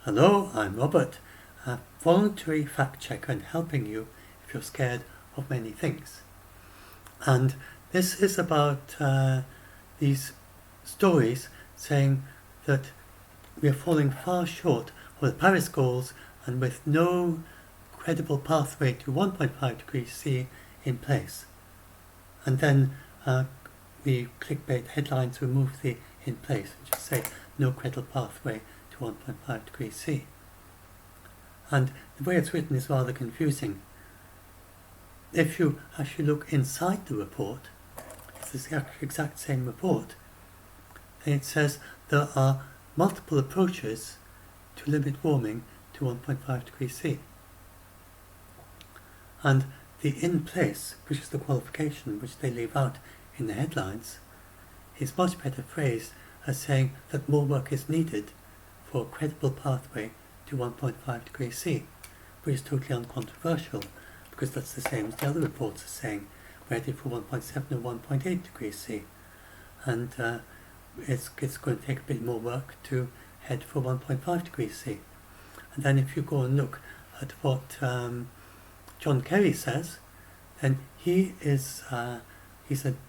Hello, I'm Robert, a voluntary fact checker and helping you if you're scared of many things. And this is about these stories saying that we are falling far short of the Paris goals and with no credible pathway to 1.5 degrees C in place. And then the clickbait headlines remove the in place and just say no credible pathway to 1.5 degrees C. And the way it's written is rather confusing. If you actually look inside the report, it's the exact same report, then it says there are multiple approaches to limit warming to 1.5 degrees C. And the in place, which is the qualification which they leave out in the headlines, is much better phrased as saying that more work is needed for a credible pathway to 1.5 degrees C, which is totally uncontroversial because that's the same as the other reports are saying, we're headed for 1.7 or 1.8 degrees C. And it's going to take a bit more work to head for 1.5 degrees C. And then if you go and look at what John Kerry says, then he's a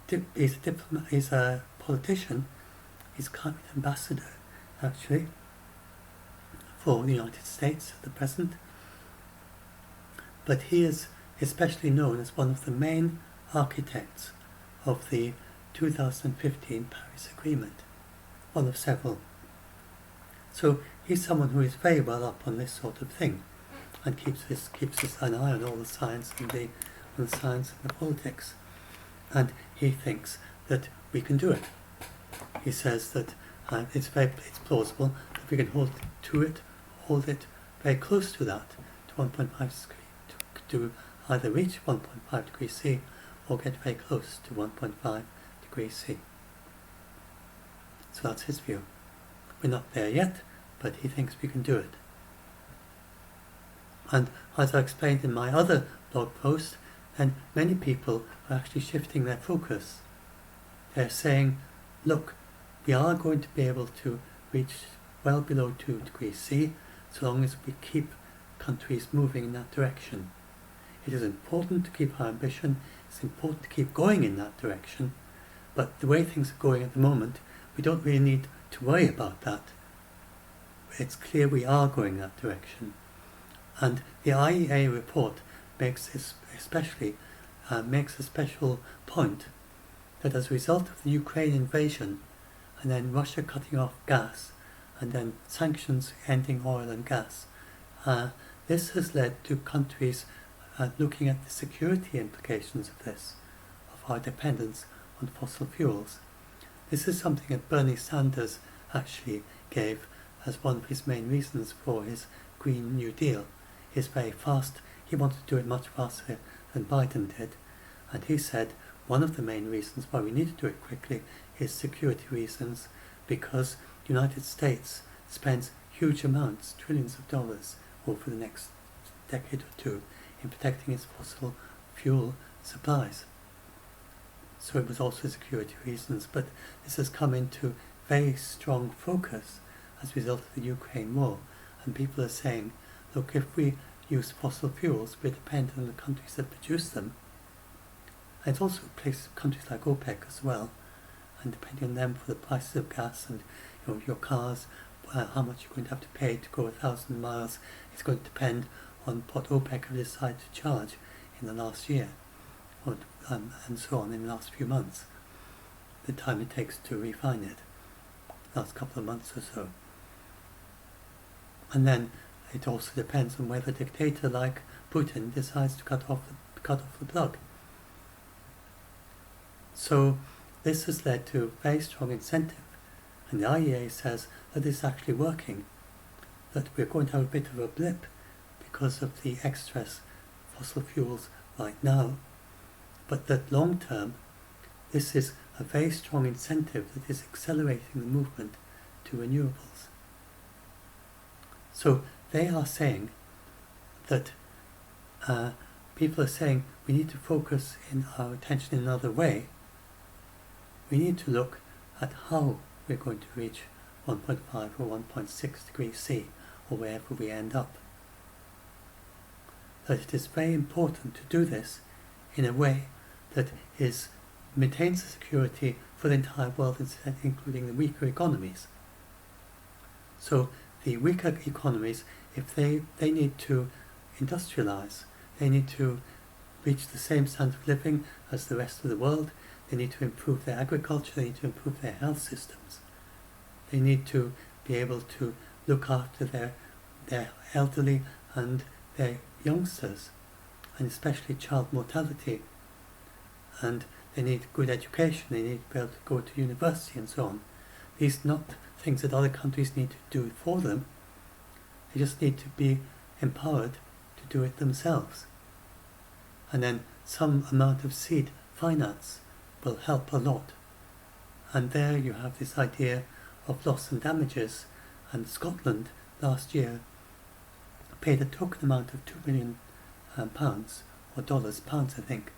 diplomat, he's a politician, he's climate ambassador actually for the United States at the present. But he is especially known as one of the main architects of the 2015 Paris Agreement, one of several. So he's someone who is very well up on this sort of thing and keeps an eye on all the science and the politics. And he thinks that we can do it. He says that it's plausible that we can hold it very close to that, to 1.5 degrees, to either reach 1.5 degrees C or get very close to 1.5 degrees C. So that's his view. We're not there yet, but he thinks we can do it. And as I explained in my other blog post, then many people are actually shifting their focus. They're saying, look, we are going to be able to reach well below 2 degrees C so long as we keep countries moving in that direction. It is important to keep our ambition, it's important to keep going in that direction, but the way things are going at the moment, we don't really need to worry about that. It's clear we are going that direction. And the IEA report makes a special point that as a result of the Ukraine invasion and then Russia cutting off gas and then sanctions ending oil and gas, this has led to countries looking at the security implications of this, of our dependence on fossil fuels. This is something that Bernie Sanders actually gave as one of his main reasons for his Green New Deal. He's very fast, he wanted to do it much faster than Biden did, and he said one of the main reasons why we need to do it quickly is security reasons, because the United States spends huge amounts, trillions of dollars over the next decade or two in protecting its fossil fuel supplies. So it was also security reasons, but this has come into very strong focus as a result of the Ukraine war, and people are saying, look, if we use fossil fuels, we're dependent on the countries that produce them. And it's also places, countries like OPEC as well, and depending on them for the prices of gas and your cars, how much you're going to have to pay to go 1,000 miles, it's going to depend on what OPEC have decided to charge in the last year, and so on in the last few months, the time it takes to refine it, last couple of months or so. And then it also depends on whether a dictator like Putin decides to cut off the plug. So this has led to a very strong incentive, and the IEA says that it's actually working, that we're going to have a bit of a blip because of the excess fossil fuels right now, but that long term this is a very strong incentive that is accelerating the movement to renewables. So they are saying that people are saying we need to focus in our attention in another way. We need to look at how we're going to reach 1.5 or 1.6 degrees C, or wherever we end up. That it is very important to do this in a way that maintains the security for the entire world, including the weaker economies. So the weaker economies, if they need to industrialize, they need to reach the same standard of living as the rest of the world, they need to improve their agriculture, they need to improve their health systems, they need to be able to look after their elderly and their youngsters, and especially child mortality, and they need good education, they need to be able to go to university and so on. These are not things that other countries need to do for them, they just need to be empowered to do it themselves. And then some amount of seed finance will help a lot. And there you have this idea of loss and damages, and Scotland last year paid a token amount of £2 million or pounds I think,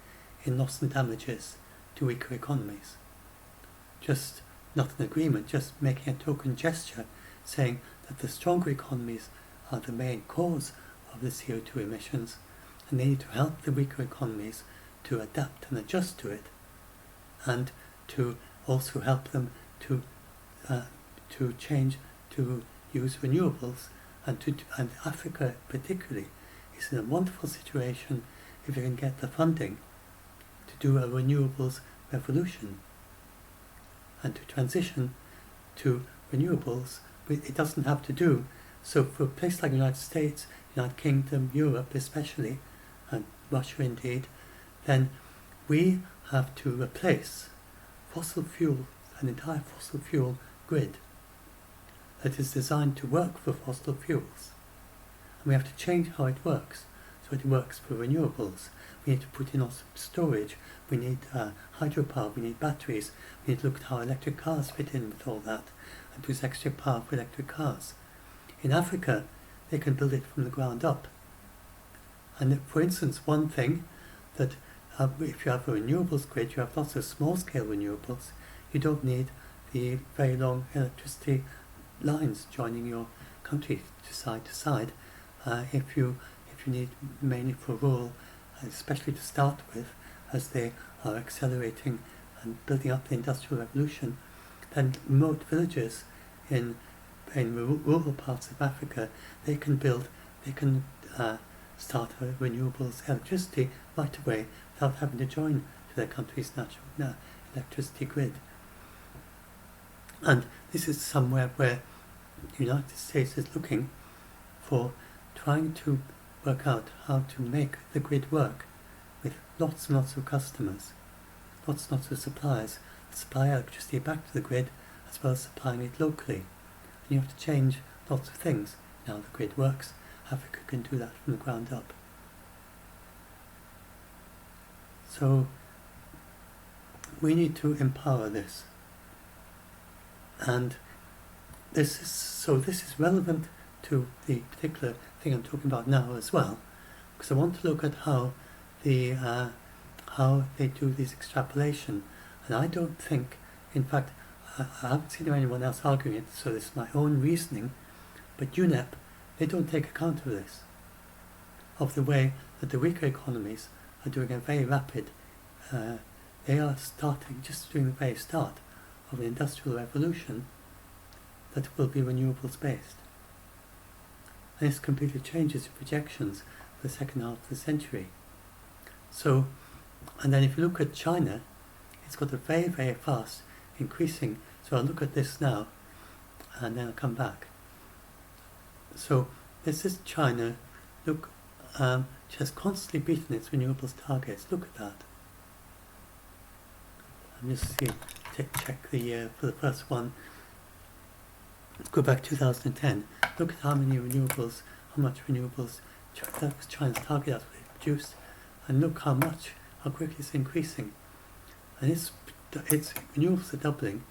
in loss and damages to weaker economies. Just not an agreement, just making a token gesture saying that the stronger economies are the main cause of the CO2 emissions, and they need to help the weaker economies to adapt and adjust to it, and to also help them to change to use renewables, and Africa particularly is in a wonderful situation if you can get the funding to do a renewables revolution and to transition to renewables. It doesn't have to do so for a place like the United States, United Kingdom, Europe especially, and Russia indeed. Then we have to replace an entire fossil fuel grid that is designed to work for fossil fuels. And we have to change how it works so it works for renewables. We need to put in also storage, we need hydropower, we need batteries, we need to look at how electric cars fit in with all that, and produce extra power for electric cars. In Africa, they can build it from the ground up. And for instance, one thing that if you have a renewables grid, you have lots of small-scale renewables, you don't need the very long electricity lines joining your country to side. If you need mainly for rural, especially to start with, as they are accelerating and building up the Industrial Revolution, then remote villages in rural parts of Africa, they can start a renewables electricity right away without having to join to their country's natural electricity grid. And this is somewhere where the United States is looking for, trying to work out how to make the grid work with lots and lots of customers, lots and lots of suppliers, supply electricity back to the grid as well as supplying it locally. And you have to change lots of things. Now the grid works, Africa can do that from the ground up. So we need to empower this. And this is relevant to the particular thing I'm talking about now as well, because I want to look at how they do this extrapolation. And I don't think, in fact, I haven't seen anyone else arguing it, so this is my own reasoning, but UNEP, they don't take account of this, of the way that the weaker economies are doing a very rapid, they are just doing the very start of an industrial revolution that will be renewables based. And this completely changes the projections for the second half of the century. So, and then if you look at China, it's got a very, very fast increasing. So I'll look at this now, and then I'll come back. So this is China. Look, she has constantly beaten its renewables targets. Look at that. I'm just check the year for the first one. Let's go back 2010. Look at how much renewables, that was China's target, that's what it produced. And look how quickly it's increasing. And its renewables are doubling.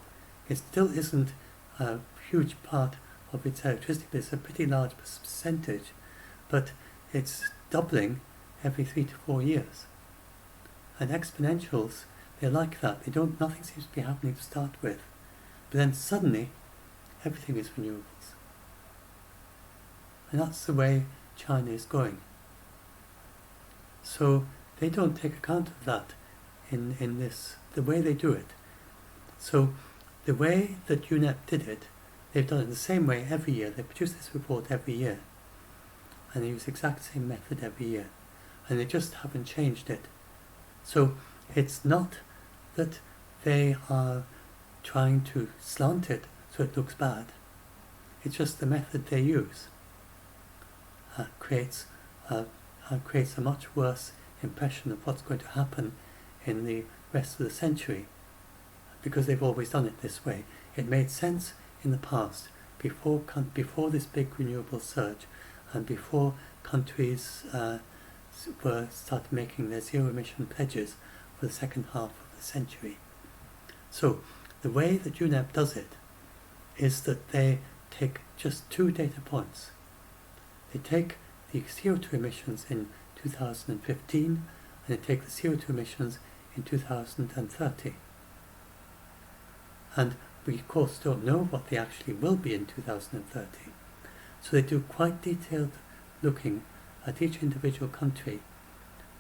It still isn't a huge part of its electricity, but it's a pretty large percentage. But it's doubling every 3 to 4 years. And exponentials, they're like that. Nothing seems to be happening to start with. But then suddenly, everything is renewables. And that's the way China is going. So they don't take account of that in this, the way they do it. So the way that UNEP did it, they've done it the same way every year. They produce this report every year. And they use the exact same method every year. And they just haven't changed it. So it's not that they are trying to slant it so it looks bad. It's just the method they use creates a much worse impression of what's going to happen in the rest of the century, because they've always done it this way. It made sense in the past, before this big renewable surge, and before countries started making their zero emission pledges for the second half of the century. So the way that UNEP does it is that they take just 2 data points. They take the CO2 emissions in 2015 and they take the CO2 emissions in 2030. And we of course don't know what they actually will be in 2030. So they do quite detailed looking at each individual country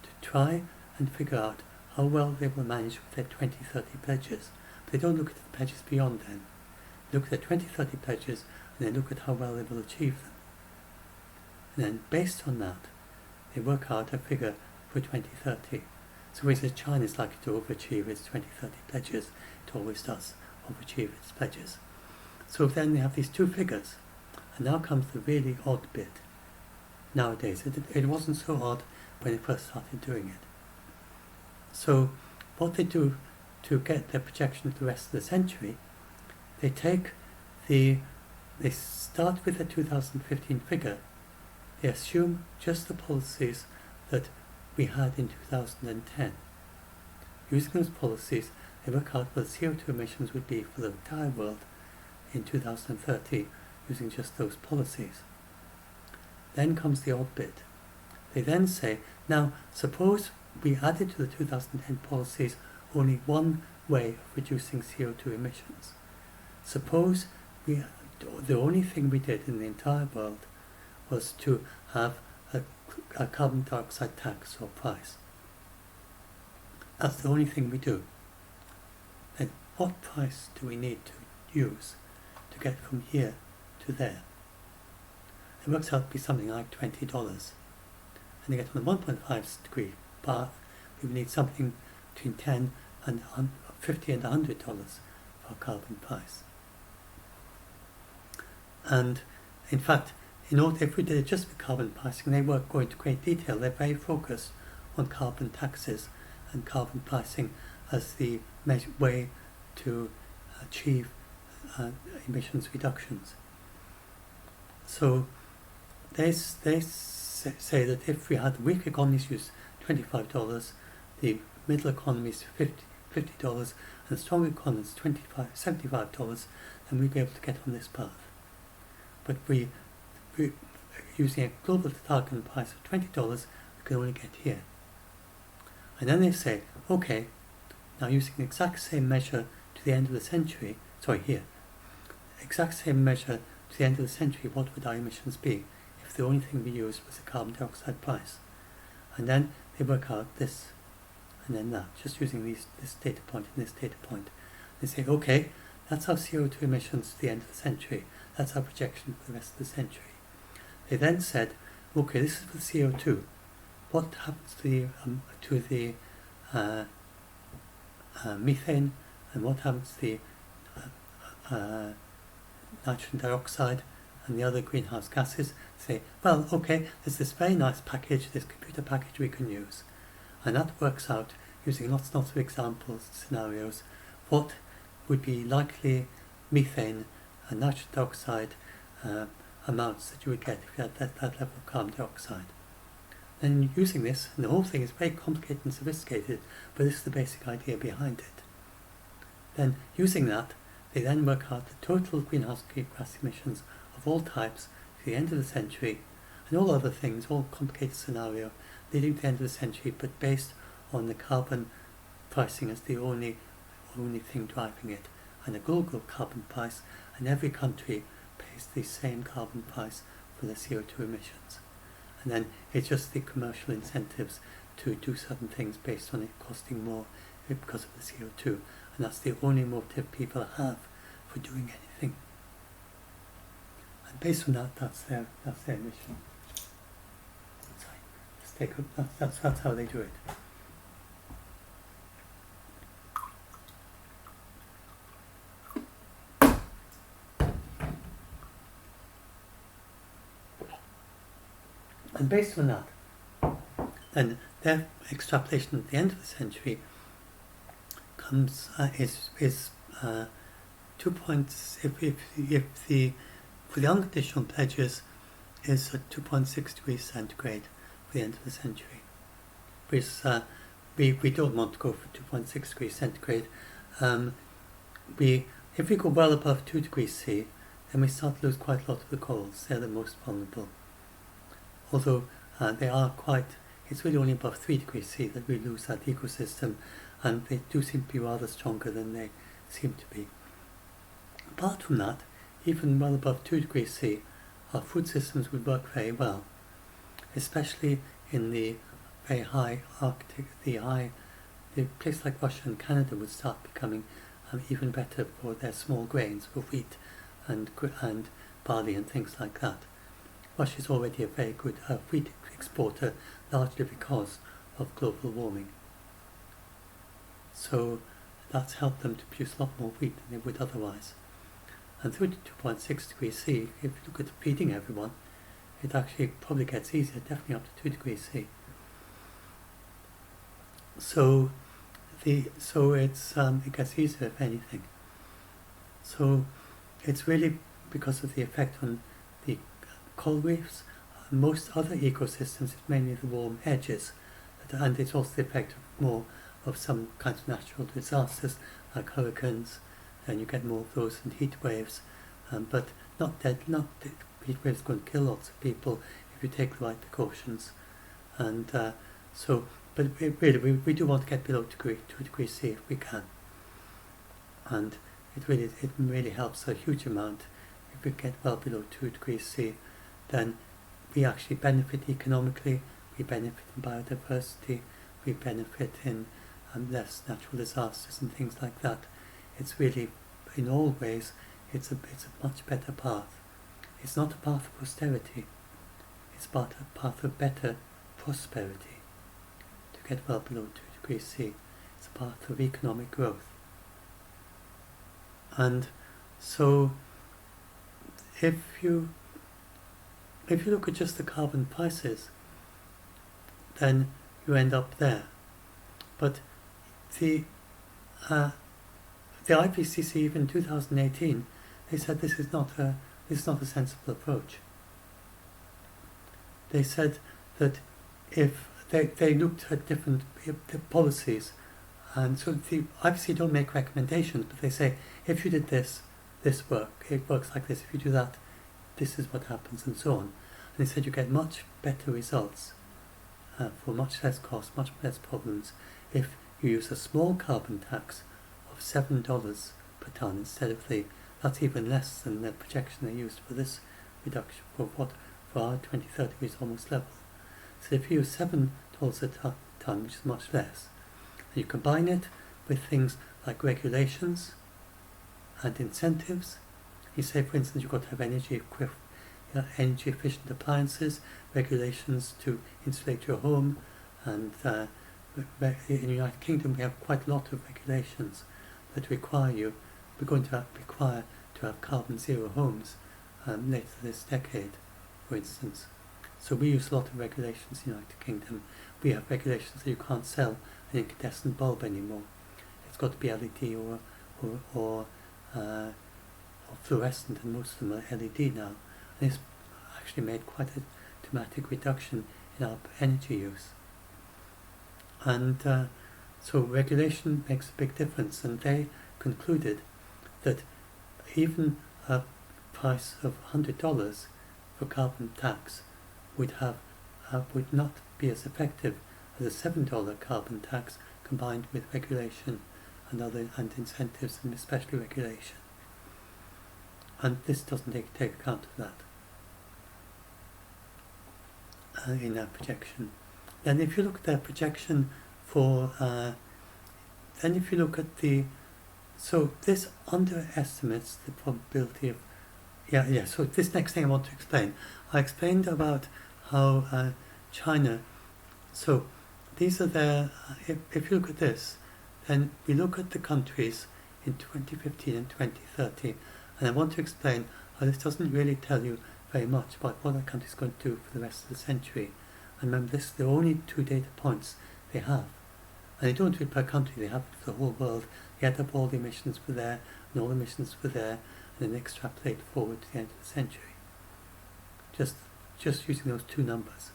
to try and figure out how well they will manage with their 2030 pledges. But they don't look at the pledges beyond then. They look at their 2030 pledges and they look at how well they will achieve them. And then based on that, they work out a figure for 2030. So for instance, China is likely to overachieve its 2030 pledges. It always does overachieve its pledges. So then they have these 2 figures. And now comes the really odd bit. Nowadays, it wasn't so odd when they first started doing it. So what they do to get their projection for the rest of the century, they start with the 2015 figure. They assume just the policies that we had in 2010. Using those policies, they work out what CO2 emissions would be for the entire world in 2030 using just those policies. Then comes the odd bit. They then say, now suppose we added to the 2010 policies only one way of reducing CO2 emissions. Suppose the only thing we did in the entire world was to have a carbon dioxide tax or price. That's the only thing we do. Then what price do we need to use to get from here to there? It works out to be something like $20. And to get on the 1.5 degree path, we would need something between $10 and $50 and $100 for a carbon price. And in fact, if we did it just with carbon pricing, they won't go into great detail. They're very focused on carbon taxes and carbon pricing as the way to achieve emissions reductions. So they say that if we had weak economies use $25, the middle economies $50, and strong economies $75, then we'd be able to get on this path. But we using a global target price of $20, we can only get here. And then they say, okay, now using the exact same measure to the end of the century, exact same measure to the end of the century, what would our emissions be if the only thing we used was the carbon dioxide price? And then they work out this and then that, just using this data point and this data point. They say, okay, that's our CO2 emissions to the end of the century. That's our projection for the rest of the century. They then said, okay, this is for CO2. What happens to the methane, and what happens to the nitrogen dioxide and the other greenhouse gases? Say, well, okay, there's this very nice package, this computer package we can use. And that works out, using lots and lots of examples, scenarios, what would be likely methane and nitrogen dioxide amounts that you would get if you had that level of carbon dioxide. And using this, and the whole thing is very complicated and sophisticated, but this is the basic idea behind it. Then using that, they then work out the total greenhouse gas emissions of all types to the end of the century, and all other things, all complicated scenario, leading to the end of the century, but based on the carbon pricing as the only thing driving it, and a global carbon price, and every country pays the same carbon price for for the CO2 emissions. And then it's just the commercial incentives to do certain things based on it costing more because of the CO2. And that's the only motive people have for doing anything. And based on that, that's their mission. Sorry, let's take up, that's how they do it. And based on that, then their extrapolation at the end of the century comes is 2 points. If the for the unconditional pledges is at 2.6 degrees centigrade for the end of the century, which we don't want to go for 2.6 degrees centigrade. If we go well above 2 degrees C, then we start to lose quite a lot of the corals. They're the most vulnerable. Although they are it's really only above 3 degrees C that we lose that ecosystem, and they do seem to be rather stronger than they seem to be. Apart from that, even well above 2 degrees C, our food systems would work very well, especially in the very high Arctic, the place like Russia and Canada would start becoming even better for their small grains, for wheat and barley and things like that. Russia is already a very good wheat exporter, largely because of global warming. So that's helped them to produce a lot more wheat than they would otherwise. And through to 2.6 degrees C, if you look at feeding everyone, it actually probably gets easier, definitely up to 2 degrees C. So it gets easier if anything. So it's really because of the effect on the coral reefs. Most other ecosystems, it's mainly the warm edges, and it's also the effect of some kinds of natural disasters like hurricanes, and you get more of those, and heat waves, but not heat waves going to kill lots of people if you take the right precautions. And but we do want to get below 2 degrees C if we can, and it really helps a huge amount if we get well below 2 degrees C. Then we actually benefit economically, we benefit in biodiversity, we benefit in less natural disasters and things like that. It's really, in all ways, it's a much better path. It's not a path of austerity, it's a path of better prosperity. To get well below 2 degrees C, it's a path of economic growth. And so, if you look at just the carbon prices, then you end up there. But the IPCC, even in 2018, they said this is not a sensible approach. They said that if they looked at different policies, and so the IPCC don't make recommendations, but they say if you did this it works like this. If you do that, this is what happens, and so on. And they said you get much better results for much less cost, much less problems, if you use a small carbon tax of $7 per tonne instead of that's even less than the projection they used for this reduction for our 2030 is almost level. So if you use $7 a tonne, which is much less, and you combine it with things like regulations and incentives, you say, for instance, you've got to have energy efficient appliances, regulations to insulate your home, and in the United Kingdom we have quite a lot of regulations that we're going to require to have carbon zero homes later this decade, for instance. So we use a lot of regulations in the United Kingdom. We have regulations that you can't sell an incandescent bulb anymore. It's got to be LED or fluorescent, and most of them are LED now. And it's actually made quite a dramatic reduction in our energy use. And so regulation makes a big difference, and they concluded that even a price of $100 for carbon tax would not be as effective as a $7 carbon tax combined with regulation and incentives, and especially regulation. And this doesn't take account of that. in their projection. Then if you look at their projection for, then if you look at so this underestimates the probability of, so this next thing I want to explain. I explained about how China, so these are their, if you look at this, then we look at the countries in 2015 and 2030, and I want to explain how this doesn't really tell you very much about what that country is going to do for the rest of the century. And remember, this the only 2 data points they have. And they don't do it per country, they have it for the whole world. They add up all the emissions for there, and all the emissions for there, and then extrapolate forward to the end of the century. Just using those 2 numbers,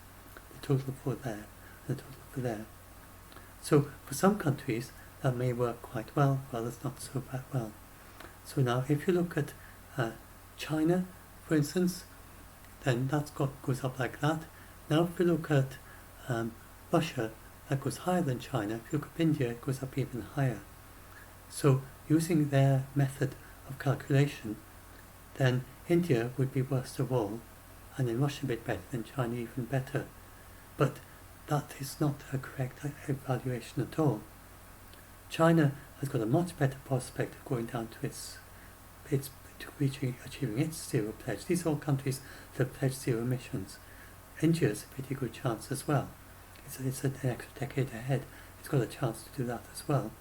the total for there and the total for there. So for some countries that may work quite well, for others not so well. So now if you look at China, for instance, then that goes up like that. Now if we look at Russia, that goes higher than China. If you look at India, it goes up even higher. So using their method of calculation, then India would be worst of all, and then Russia a bit better, than China even better. But that is not a correct evaluation at all. China has got a much better prospect of going down to achieving its zero pledge. These are all countries that have pledged zero emissions. India has a pretty good chance as well. It's an extra decade ahead. It's got a chance to do that as well.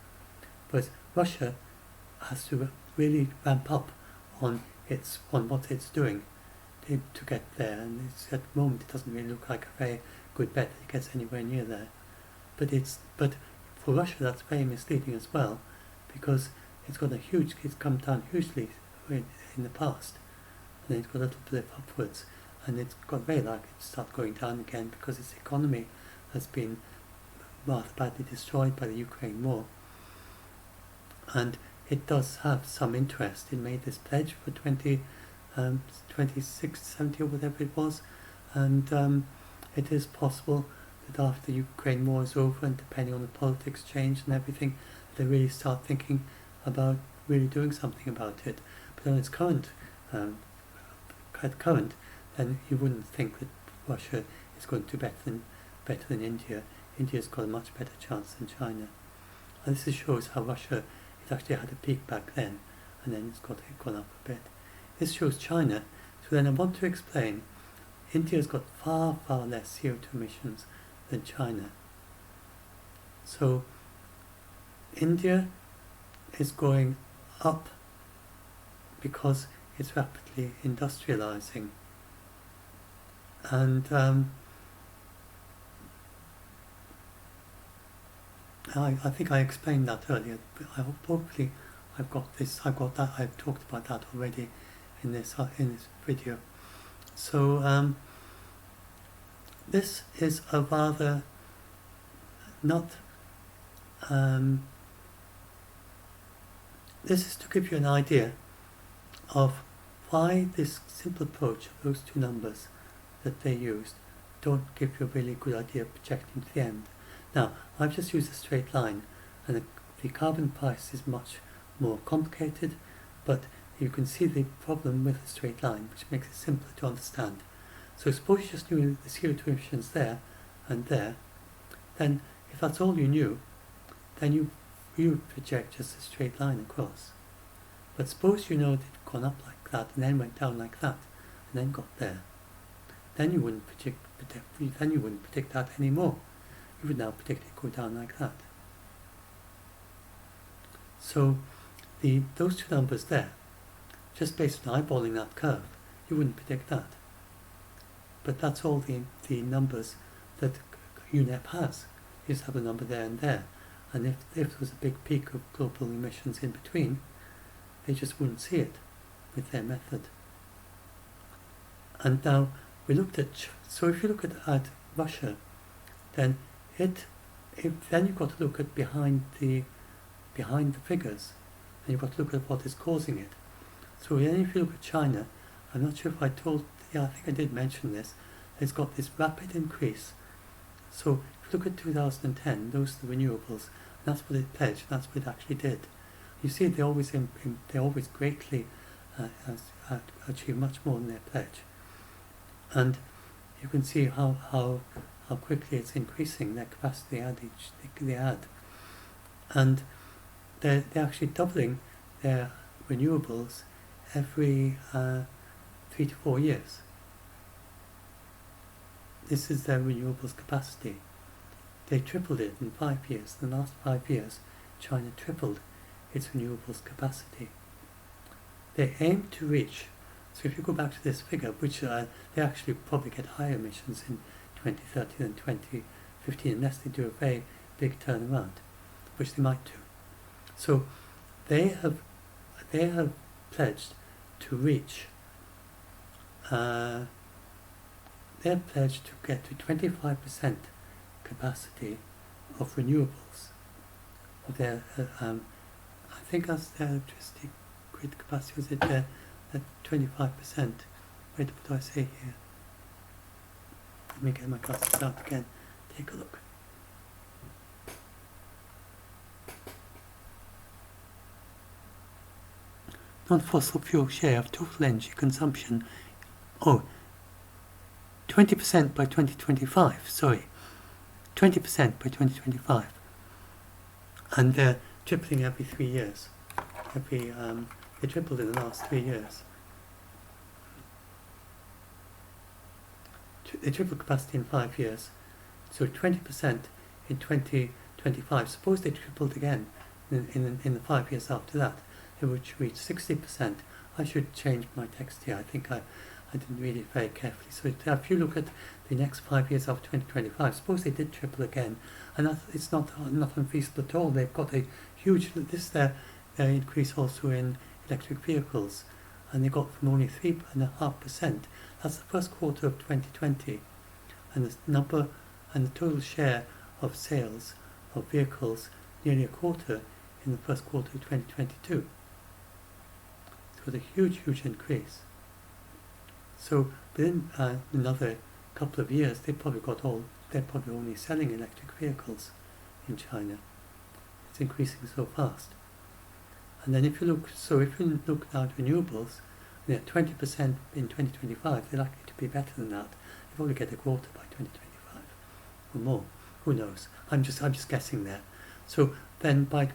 But Russia has to really ramp up on what it's doing to get there, and at the moment it doesn't really look like a very good bet that it gets anywhere near there. But for Russia that's very misleading as well, because it's come down hugely in the past, and then it's got a little blip upwards, and it's got very likely to start going down again because its economy has been rather badly destroyed by the Ukraine war. And it does have some interest. It made this pledge for 2670 or whatever it was, and it is possible that after the Ukraine war is over, and depending on the politics change and everything, they really start thinking about really doing something about it. But on its current, then you wouldn't think that Russia is going to do better than India. India's got a much better chance than China. And this shows how Russia, it actually had a peak back then, and then it's gone up a bit. This shows China. So then I want to explain, India's got far, far less CO2 emissions than China. So India is going up because it's rapidly industrializing. And I think I explained that earlier, but hopefully I've talked about that already in this video. So this is a rather not this is to give you an idea of why this simple approach of those 2 numbers that they used don't give you a really good idea of projecting to the end. Now, I've just used a straight line, and the carbon price is much more complicated, but you can see the problem with a straight line, which makes it simpler to understand. So suppose you just knew the CO2 emissions there and there, then if that's all you knew, then you would project just a straight line across. But suppose you know that it had gone up like that, and then went down like that, and then got there. Then you wouldn't predict that anymore. You would now predict it go down like that. So those 2 numbers there, just based on eyeballing that curve, you wouldn't predict that. But that's all the numbers that UNEP has. You just have a number there and there. And if there was a big peak of global emissions in between, they just wouldn't see it with their method. And now we looked at, so if you look at Russia, then then you've got to look at behind the figures, and you've got to look at what is causing it. So then if you look at China, I'm not sure if I think I did mention this, it's got this rapid increase. So if you look at 2010, those are the renewables, and that's what it pledged, and that's what it actually did. You see they always greatly achieve much more than their pledge. And you can see how quickly it's increasing their capacity adage they add. And they're actually doubling their renewables every 3 to 4 years. This is their renewables capacity. They tripled it in 5 years. In the last 5 years, China tripled its renewables capacity. They aim to reach, so if you go back to this figure, which they actually probably get higher emissions in 2030 than 2015, unless they do a very big turnaround, which they might do. So they have pledged to reach, they're pledged to get to 25% capacity of renewables. Of their, I think that's their electricity grid capacity, was it at 25%? Wait, what do I say here? Let me get my glasses out again, take a look. Non-fossil fuel share of total energy consumption, 20% by 2025, sorry, 20% by 2025. And they're tripling every 3 years. They tripled in the last 3 years. They tripled capacity in 5 years. So 20% in 2025. Suppose they tripled again in the 5 years after that. They would reach 60%. I should change my text here. I think I didn't read it very carefully. So if you look at the next 5 years after 2025, suppose they did triple again, and it's not unfeasible at all. They've got a huge, their increase also in electric vehicles, and they got from only 3.5%. That's the first quarter of 2020, and the number and the total share of sales of vehicles nearly a quarter in the first quarter of 2022. So it was a huge increase. So within another couple of years, they're probably only selling electric vehicles in China. It's increasing so fast. And then if you look now at renewables, they're 20% in 2025. They're likely to be better than that. They probably get a quarter by 2025 or more. Who knows? I'm just guessing there. So then by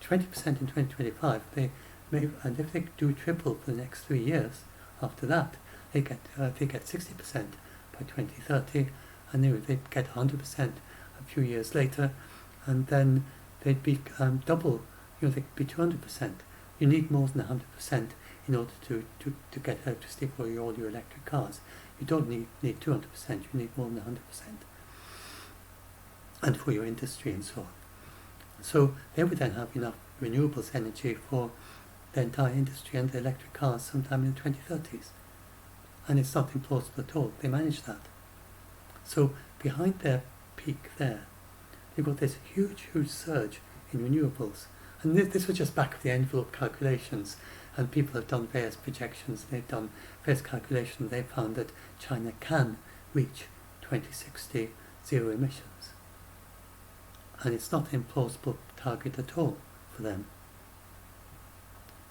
20% in 2025, they may, and if they do triple for the next 3 years after that, they get 60% by 2030, and they'd get 100% a few years later, and then they'd be double. They'd be 200%. You need more than 100% in order to get electricity for all your electric cars. You don't need 200%. You need more than 100%, and for your industry and so on. So they would then have enough renewables energy for the entire industry and the electric cars sometime in the 2030s. And it's not implausible at all. They manage that. So behind their peak there, they've got this huge surge in renewables. And this was just back of the envelope calculations, and people have done various projections, they've done various calculations, they found that China can reach 2060 zero emissions. And it's not an implausible target at all for them.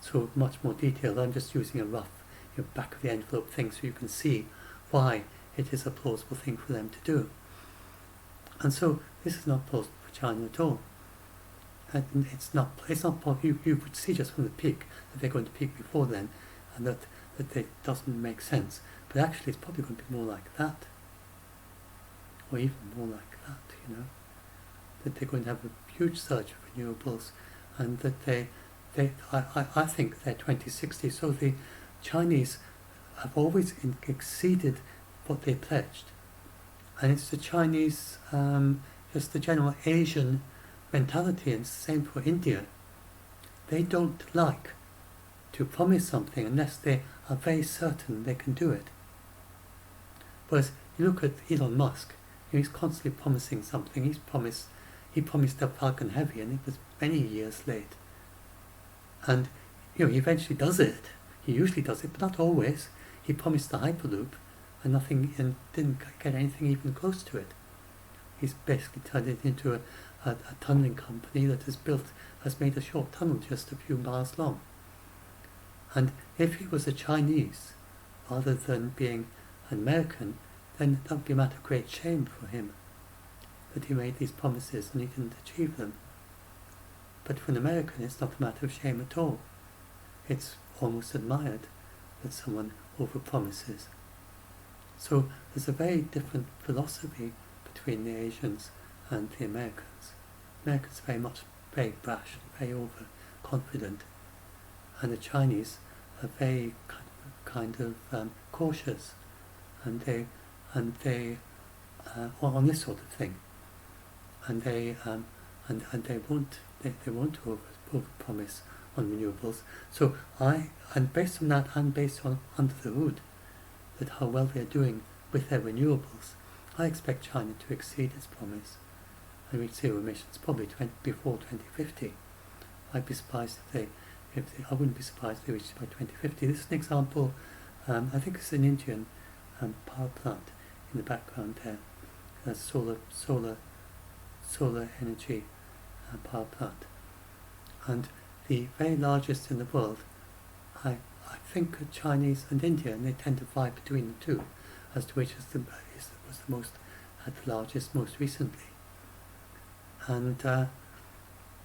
So much more detailed. I'm just using a rough back of the envelope thing so you can see why it is a plausible thing for them to do. And so this is not plausible for China at all. And it's not you would see just from the peak that they're going to peak before then, and that it doesn't make sense. But actually it's probably going to be more like that, or even more like that, that they're going to have a huge surge of renewables, and that I think they're 2060. So the Chinese have always exceeded what they pledged, and it's the Chinese, just the general Asian mentality, and same for India. They don't like to promise something unless they are very certain they can do it. Whereas you look at Elon Musk, he's constantly promising something. He promised the Falcon Heavy, and it was many years late. And he eventually does it. He usually does it, but not always. He promised the Hyperloop, and didn't get anything even close to it. He's basically turned it into a tunnelling company that has made a short tunnel just a few miles long. And if he was a Chinese, rather than being an American, then that would be a matter of great shame for him that he made these promises and he didn't achieve them. But for an American, it's not a matter of shame at all. It's almost admired that someone overpromises. So there's a very different philosophy between the Asians and the Americans. Americans are very brash, very overconfident, and the Chinese are very kind of cautious, and they on this sort of thing, and they won't overpromise on renewables. So based on that, and based on under the hood, that how well they're doing with their renewables, I expect China to exceed its promise and reach zero emissions probably before 2050. I'd be surprised I wouldn't be surprised if they reached it by 2050. This is an example. I think it's an Indian power plant in the background there. A solar energy power plant, and the very largest in the world. I think Chinese and India, and they tend to vie between the two as to which was the most at the largest most recently. And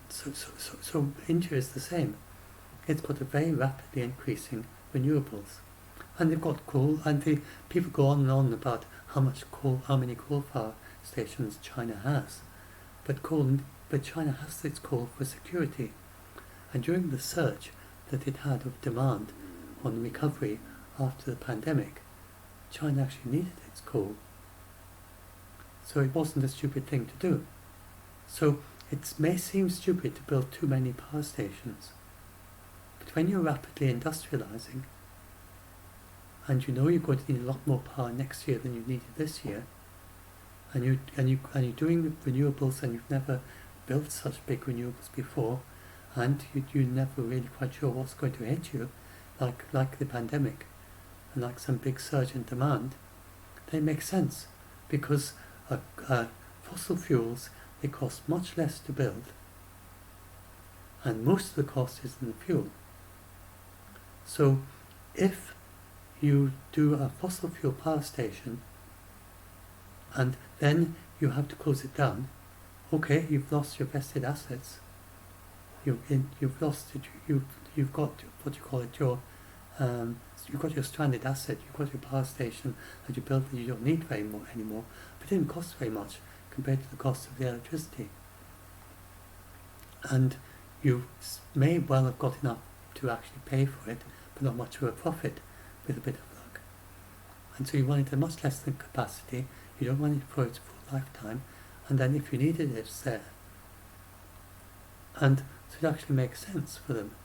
so India is the same. It's got a very rapidly increasing renewables, and they've got coal. And the people go on and on about how many coal power stations China has, but China has its coal for security. And during the surge that it had of demand on recovery after the pandemic, China actually needed its coal. So it wasn't a stupid thing to do. So it may seem stupid to build too many power stations, but when you're rapidly industrializing, and you know you're going to need a lot more power next year than you needed this year, and you're doing renewables, and you've never built such big renewables before, and you're never really quite sure what's going to hit you, like the pandemic, and like some big surge in demand, they make sense, because fossil fuels, they cost much less to build, and most of the cost is in the fuel. So if you do a fossil fuel power station and then you have to close it down, okay, you've lost your vested assets. You've lost it. You've got what you call it you've got your stranded asset. You've got your power station that you built that you don't need anymore, but it didn't cost very much compared to the cost of the electricity. And you may well have got enough to actually pay for it, but not much of a profit with a bit of luck. And so you want it at much less than capacity. You don't want it for its full lifetime, and then if you need it, it's there. And so it actually makes sense for them,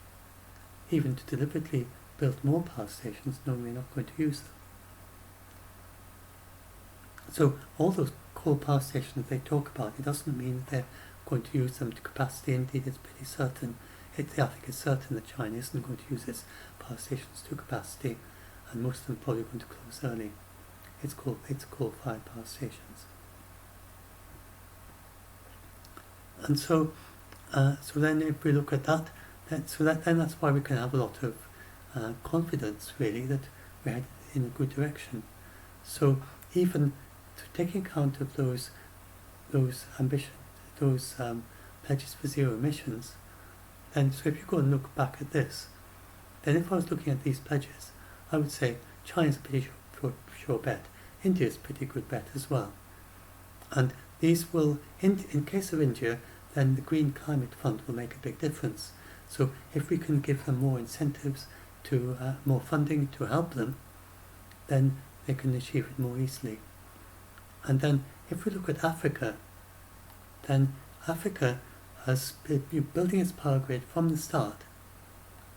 even to deliberately build more power stations knowing they're not going to use them. So all those coal power stations they talk about, it doesn't mean that they're going to use them to capacity. Indeed, it's pretty certain. I think it's certain that China isn't going to use its power stations to capacity, and most of them are probably going to close early. It's coal-fired power stations. And so then if we look at that, then that's why we can have a lot of confidence, really, that we're headed in a good direction. So even to take account of those ambitions, those pledges for zero emissions, then so if you go and look back at this, then if I was looking at these pledges, I would say China's a pretty sure bet. India's a pretty good bet as well. And these will, in case of India, then the Green Climate Fund will make a big difference. So if we can give them more incentives, to more funding to help them, then they can achieve it more easily. And then if we look at Africa, then Africa has been building its power grid from the start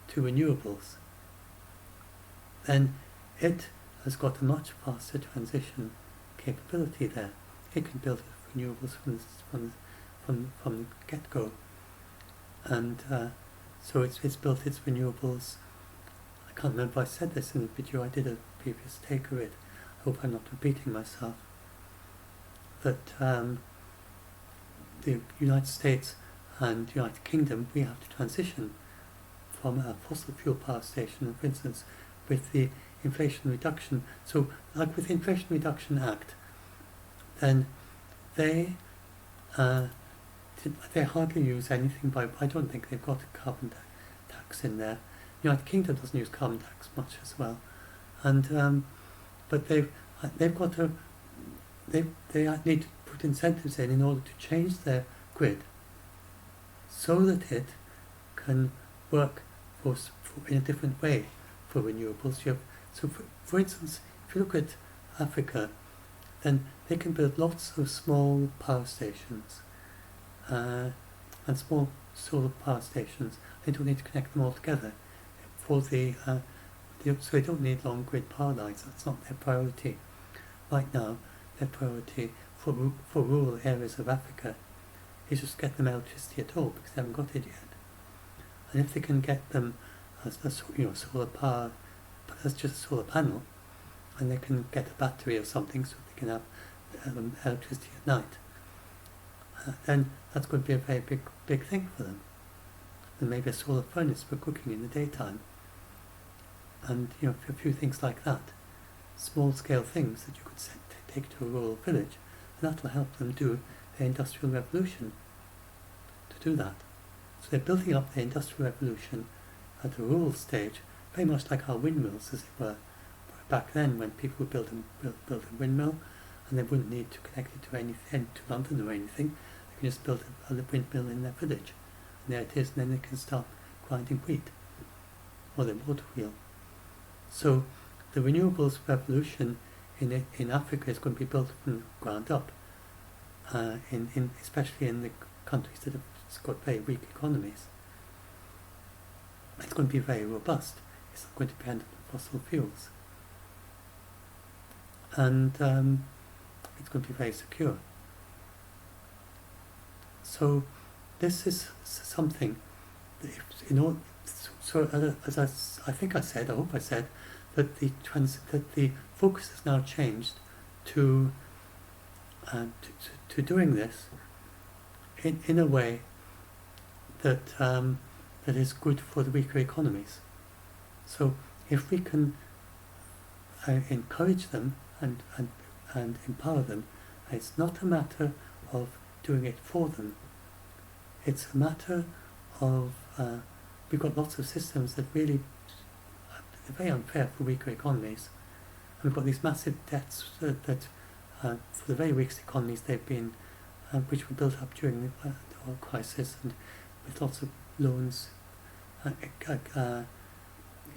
to renewables. Then it has got a much faster transition capability there. It can build renewables from the get-go, and so it's built its renewables. I can't remember if I said this in the video. I did a previous take of it. I hope I'm not repeating myself. That the United States and United Kingdom, we have to transition from a fossil fuel power station. And for instance, with the Inflation Reduction. So, like with the Inflation Reduction Act, then they they hardly use anything by. I don't think they've got a carbon tax in there. The United Kingdom doesn't use carbon tax much as well, and but they've got to they need to put incentives in order to change their grid so that it can work in a different way for renewables. For instance, if you look at Africa, then they can build lots of small power stations and small solar power stations. They don't need to connect them all together. So they don't need long grid power lines. That's not their priority. Right now, their priority for rural areas of Africa is just get them electricity at all, because they haven't got it yet. And if they can get them as solar power, as just a solar panel, and they can get a battery or something so they can have electricity at night, then that's going to be a very big thing for them. And maybe a solar furnace for cooking in the daytime. And a few things like that, small scale things that you could take to a rural village, and that will help them do their industrial revolution to do that. So they're building up the industrial revolution at a rural stage, very much like our windmills, as it were. Back then, when people would build a windmill, and they wouldn't need to connect it to London or anything, they can just build a windmill in their village, and there it is, and then they can start grinding wheat, or their water wheel. So the renewables revolution in Africa is going to be built from the ground up, especially in the countries that have got very weak economies. It's going to be very robust. It's not going to depend on fossil fuels. And it's going to be very secure. So this is something that I hope I said, that the focus has now changed to doing this in a way that that is good for the weaker economies. So if we can encourage them and empower them, it's not a matter of doing it for them. It's a matter of we've got lots of systems that really are very unfair for weaker economies. And we've got these massive debts that for the very weakest economies they've been, which were built up during the oil crisis, and with lots of loans,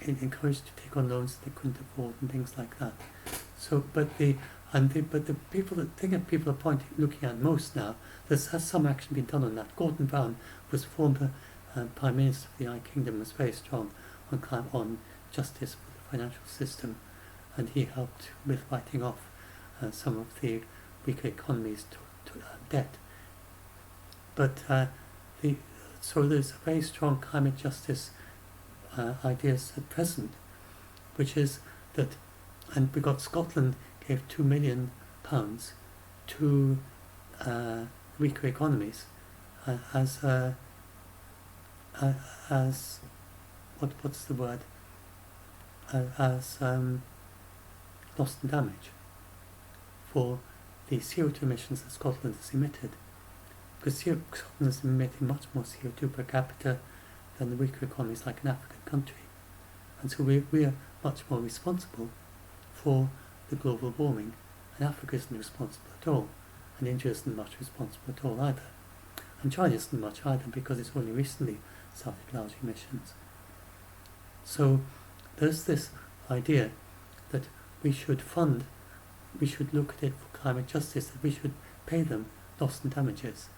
encouraged to take on loans that they couldn't afford and things like that. So, but the people are looking at most now. Has some action been done on that? Gordon Brown was former Prime Minister of the United Kingdom, was very strong on justice for the financial system, and he helped with writing off some of the weaker economies to debt. But so there's a very strong climate justice ideas at present, which is that, and we got Scotland gave £2 million to weaker economies as what's the word, as loss and damage for the CO2 emissions that Scotland has emitted, because Scotland is emitting much more CO2 per capita than the weaker economies like an African country, and so we are much more responsible for the global warming, and Africa isn't responsible at all, and India isn't much responsible at all either, and China isn't much either, because it's only recently started large emissions. So there's this idea that we should look at it for climate justice, that we should pay them loss and damages.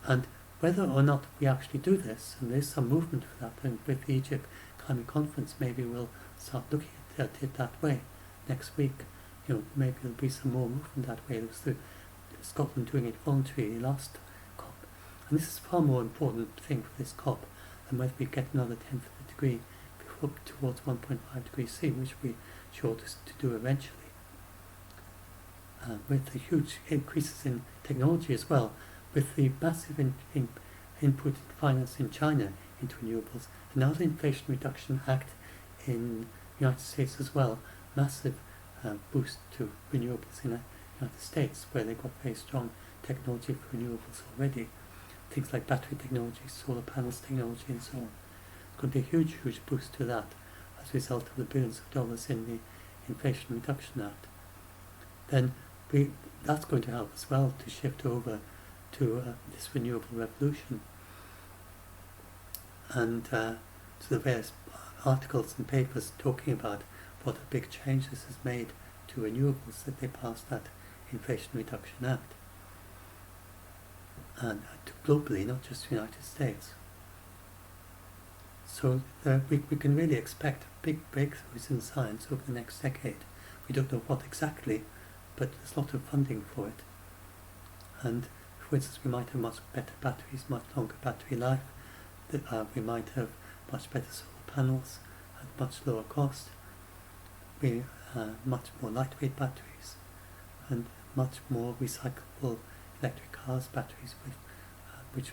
And whether or not we actually do this, and there's some movement for that, and with the Egypt Climate Conference maybe we'll start looking at it that way next week. Maybe there'll be some more movement that way. There was Scotland doing it voluntarily last COP. And this is a far more important thing for this COP than whether we get another 10th of a degree towards 1.5 degrees C, which we sure to do eventually. With the huge increases in technology as well, with the massive input in finance in China into renewables, and now the Inflation Reduction Act in United States as well, massive boost to renewables in the United States, where they've got very strong technology for renewables already. Things like battery technology, solar panels technology, and so on. It's going to be a huge, huge boost to that as a result of the billions of dollars in the Inflation Reduction Act. Then that's going to help as well to shift over to this renewable revolution. And to the various articles and papers talking about what a big change this has made to renewables that they passed that Inflation Reduction Act. And globally, not just the United States. So we can really expect big breakthroughs in science over the next decade. We don't know what exactly, but there's a lot of funding for it. And for instance, we might have much better batteries, much longer battery life. We might have much better solar panels at much lower cost. Much more lightweight batteries, and much more recyclable electric cars, batteries which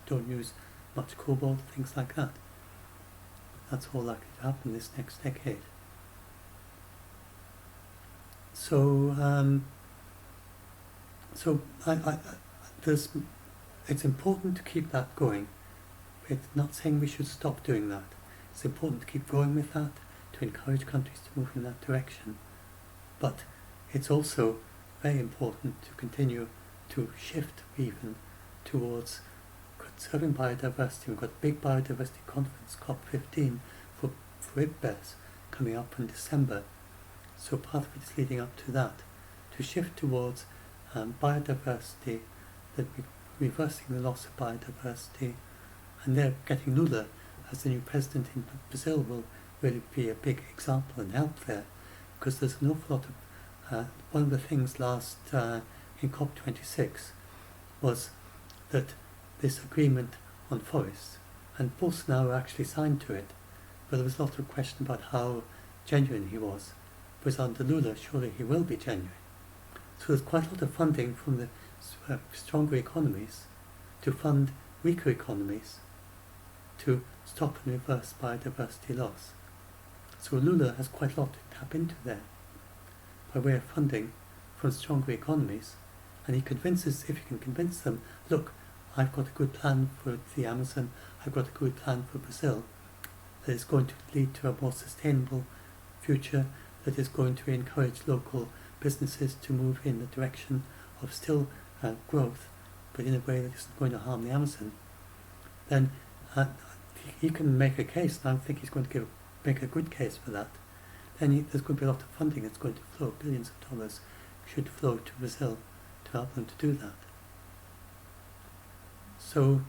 don't use much cobalt, things like that. That's all likely to happen this next decade. So, it's important to keep that going. It's not saying we should stop doing that. It's important to keep going with that, to encourage countries to move in that direction. But it's also very important to continue to shift even towards conserving biodiversity. We've got a big biodiversity conference, COP15, for IPBES coming up in December. So part of it is leading up to that, to shift towards biodiversity, that we're reversing the loss of biodiversity, and they're getting Lula as the new president in Brazil will really be a big example and help there, because there's an awful lot of one of the things last in COP26 was that this agreement on forests, and Bolsonaro actually signed to it, but there was a lot of question about how genuine he was. Whereas under Lula, surely he will be genuine. So there's quite a lot of funding from the stronger economies to fund weaker economies to stop and reverse biodiversity loss. So Lula has quite a lot to tap into there by way of funding from stronger economies, and he convinces, if you can convince them, look, I've got a good plan for the Amazon, I've got a good plan for Brazil, that is going to lead to a more sustainable future, that is going to encourage local businesses to move in the direction of still growth, but in a way that isn't going to harm the Amazon, then he can make a case, and I think he's going to make a good case for that. Then there's going to be a lot of funding that's going to flow, billions of dollars should flow to Brazil to help them to do that. So,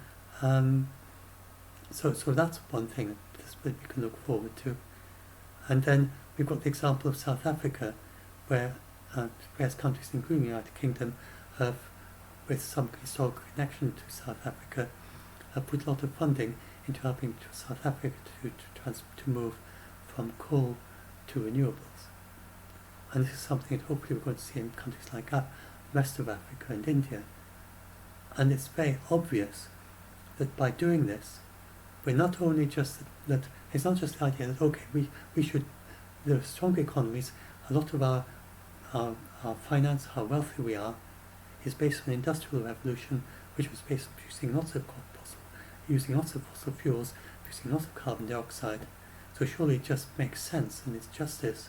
so that's one thing that we can look forward to. And then we've got the example of South Africa, where various countries, including the United Kingdom, have, with some historical connection to South Africa, have put a lot of funding into helping South Africa to move from coal to renewables. And this is something that hopefully we're going to see in countries like the rest of Africa and India. And it's very obvious that by doing this, we're not only just that it's not just the idea that, okay, we should, the stronger economies, a lot of our finance, how wealthy we are, is based on the Industrial Revolution, which was based on producing lots of fossil fuels, producing lots of carbon dioxide. So surely it just makes sense, and it's justice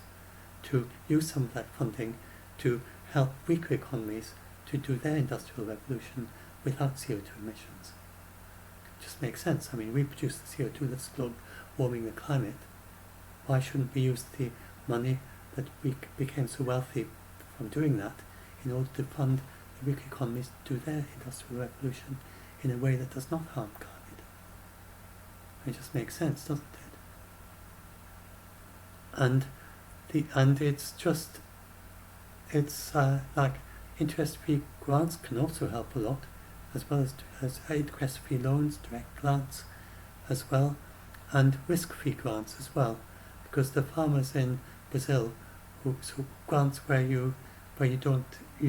to use some of that funding to help weaker economies to do their industrial revolution without CO2 emissions. It just makes sense. I mean, we produce the CO2 that's warming the climate. Why shouldn't we use the money that we became so wealthy from doing that in order to fund the weaker economies to do their industrial revolution in a way that does not harm climate? It just makes sense, doesn't it? And it's like interest-free grants can also help a lot, as well as interest-free loans, direct grants as well, and risk-free grants as well, because the farmers in Brazil who grants where you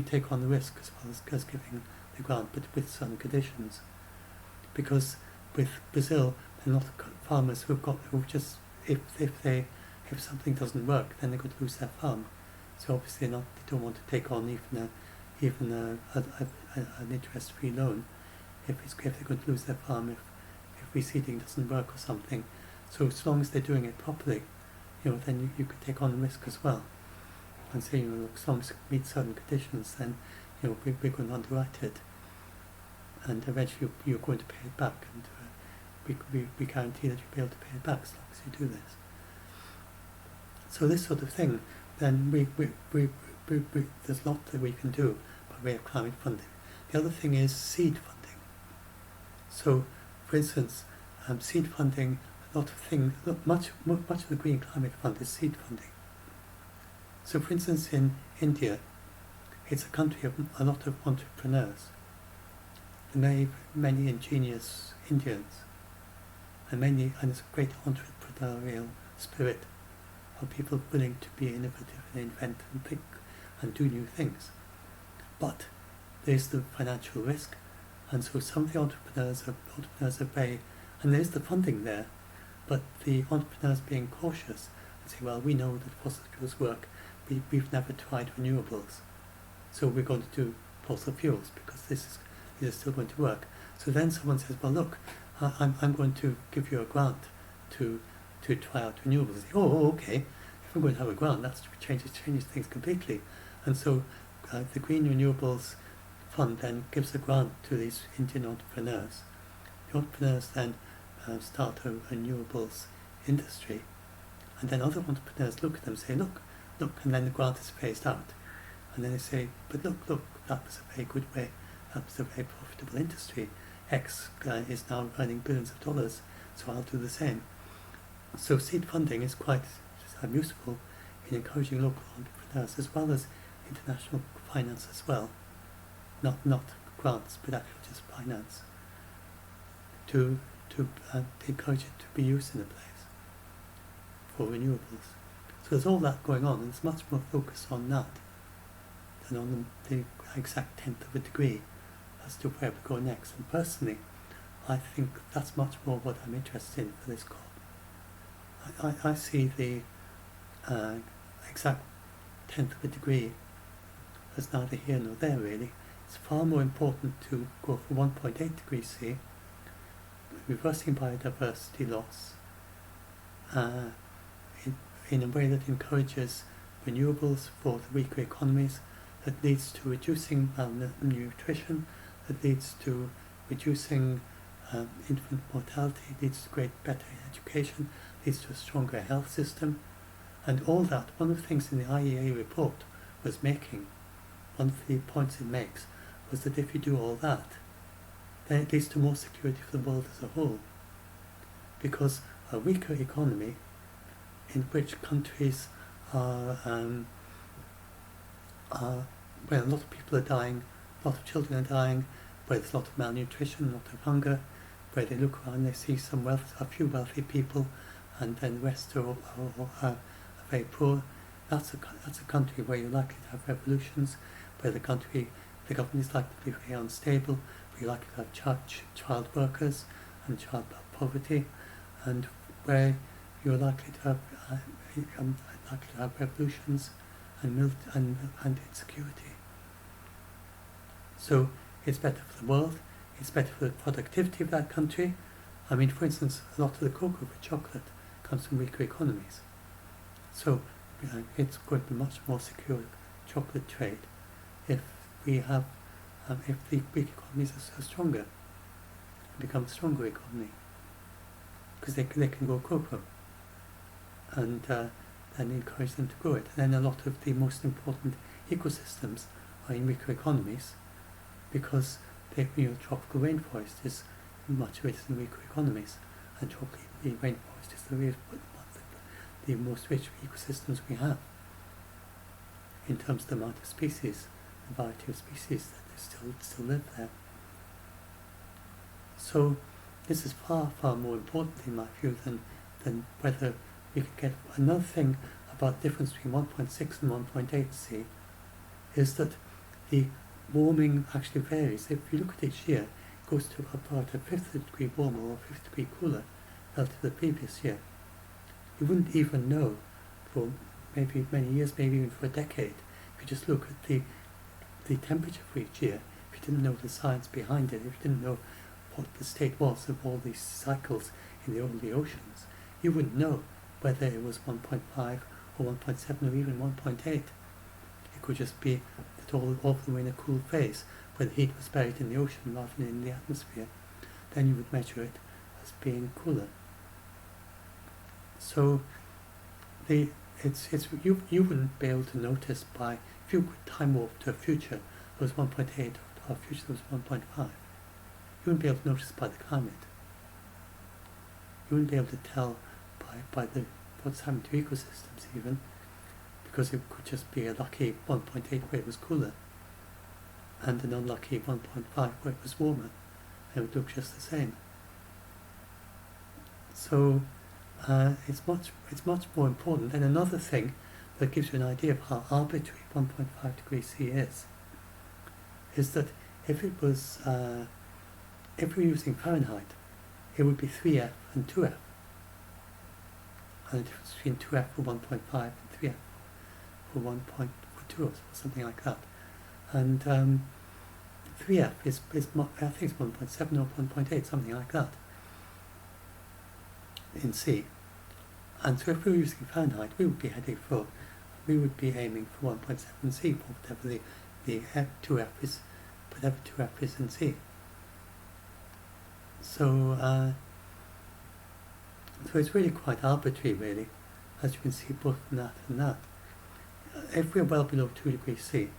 take on the risk as well as giving the grant, but with some conditions, because with Brazil there are not farmers if if something doesn't work, then they're going to lose their farm. So obviously they don't want to take on even an interest-free loan if they're going to lose their farm if reseeding doesn't work or something. So as long as they're doing it properly, then you could take on the risk as well. And say, as long as it meets certain conditions, then we're going to underwrite it, and eventually you're going to pay it back, and we guarantee that you'll be able to pay it back as long as you do this. So this sort of thing, then there's a lot that we can do by way of climate funding. The other thing is seed funding. So, for instance, seed funding, a lot of things, much of the Green Climate Fund is seed funding. So, for instance, in India, it's a country of a lot of entrepreneurs, many ingenious Indians, and it's a great entrepreneurial spirit of people willing to be innovative and invent and think and do new things. But there's the financial risk, and so some of the entrepreneurs are very, and there's the funding there, but the entrepreneurs being cautious and say, well, we know that fossil fuels work, we've never tried renewables, so we're going to do fossil fuels because these are still going to work. So then someone says, well, look, I'm going to give you a grant to try out renewables. Say, oh, okay, if we're going to have a grant, that changes things completely. And so the Green Renewables Fund then gives a grant to these Indian entrepreneurs. The entrepreneurs then start a renewables industry, and then other entrepreneurs look at them and say, look, and then the grant is phased out. And then they say, but look, that was a very good way, that was a very profitable industry. X is now earning billions of dollars, so I'll do the same. So seed funding is quite useful in encouraging local entrepreneurs as well as international finance as well. Not grants, but actually just finance to encourage it to be used in a place for renewables. So there's all that going on, and there's much more focus on that than on the exact tenth of a degree as to where we go next. And personally, I think that's much more what I'm interested in for this COP. I see the exact tenth of a degree as neither here nor there really. It's far more important to go for 1.8 degrees C, reversing biodiversity loss, in a way that encourages renewables for the weaker economies, that leads to reducing malnutrition, that leads to reducing infant mortality, leads to better education, leads to a stronger health system, and all that. One of the things in the IEA report was making, one of the points it makes, was that if you do all that, then it leads to more security for the world as a whole. Because a weaker economy, in which countries are where a lot of people are dying, a lot of children are dying, where there's a lot of malnutrition, a lot of hunger, where they look around, they see a few wealthy people, and then the rest are very poor. That's a country where you're likely to have revolutions, where the government is likely to be very unstable, where you're likely to have child workers and child poverty, and where you're likely to have revolutions and insecurity. So it's better for the world, it's better for the productivity of that country. I mean, for instance, a lot of the cocoa for chocolate comes from weaker economies. So it's going to be much more secure chocolate trade if the weak economies are stronger, become a stronger economy, because they can grow cocoa, and then encourage them to grow it. And then a lot of the most important ecosystems are in weaker economies, because tropical rainforest is much of it is in weaker economies, and tropical rainforest is the most rich ecosystems we have in terms of the amount of species, the variety of species that still live there. So this is far more important in my view than whether we could get. Another thing about the difference between 1.6 and 1.8 C is that the warming actually varies. If you look at each year, it goes to about a fifth of a degree warmer or a fifth degree cooler relative to the previous year. You wouldn't even know for maybe many years, maybe even for a decade. If you just look at the temperature for each year, if you didn't know the science behind it, if you didn't know what the state was of all these cycles in the oceans, you wouldn't know whether it was 1.5 or 1.7 or even 1.8. It could just be that all of them were in a cool phase, where the heat was buried in the ocean rather than in the atmosphere. Then you would measure it as being cooler. So you wouldn't be able to notice by, if you could time warp to a future that was 1.8 or a future that was 1.5, you wouldn't be able to notice by the climate. You wouldn't be able to tell by what's happening to ecosystems even, because it could just be a lucky 1.8 where it was cooler and an unlucky 1.5 where it was warmer. It would look just the same. So it's much more important. And another thing that gives you an idea of how arbitrary 1.5 degrees C is that if it was if we're using Fahrenheit, it would be 3F and 2F, and the difference between 2F for 1.5 and 3F for 1.2 or something like that. And 3F is I think it's 1.7 or 1.8, something like that, in C. And so if we were using Fahrenheit, we would be aiming for 1.7 C, for whatever the 2F is, whatever 2F is in C. So so it's really quite arbitrary, really, as you can see, both from that and that. If we're well below 2 degrees C,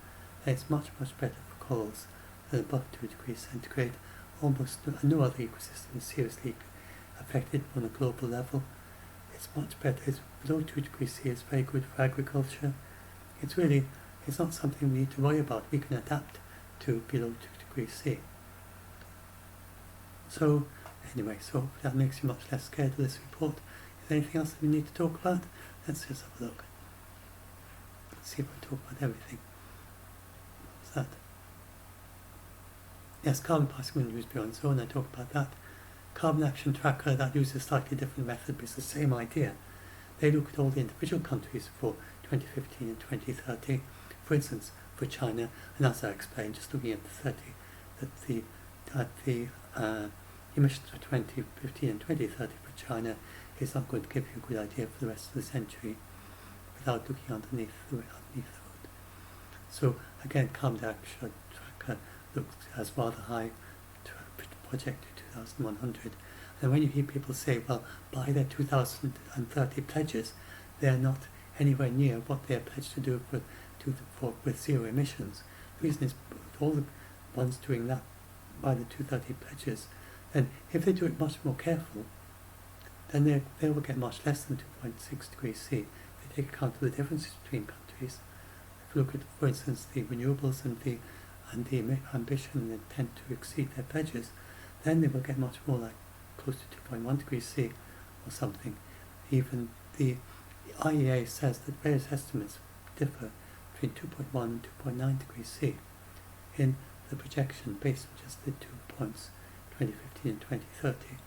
then it's much better for corals than above 2 degrees centigrade. Almost no other ecosystem is seriously affected on a global level. It's much better. It's below 2 degrees C. It's very good for agriculture. It's not something we need to worry about. We can adapt to below 2 degrees C. So anyway, so that makes you much less scared of this report. Is there anything else that we need to talk about? Let's just have a look. Let's see if we talk about everything. What's that? Yes, carbon pricing when used beyond zone. I talked about that. Carbon Action Tracker, that uses a slightly different method, but it's the same idea. They look at all the individual countries for 2015 and 2030. For instance, for China, and as I explained, just looking at the emissions for 2015 and 2030 for China is not going to give you a good idea for the rest of the century without looking underneath the hood. So again, Carbon Action Tracker looks as rather high projected 2100. And when you hear people say, well, by their 2030 pledges, they're not anywhere near what they're pledged to do with zero emissions. The reason is all the ones doing that by the 2030 pledges, then if they do it much more careful, then they will get much less than 2.6 degrees C. If they take account of the differences between countries. If you look at, for instance, the renewables and the ambition and intent to exceed their pledges, then they will get much more like close to 2.1 degrees C or something. Even the IEA says that various estimates differ between 2.1 and 2.9 degrees C in the projection based on just the 2 points, 2015 and 2030.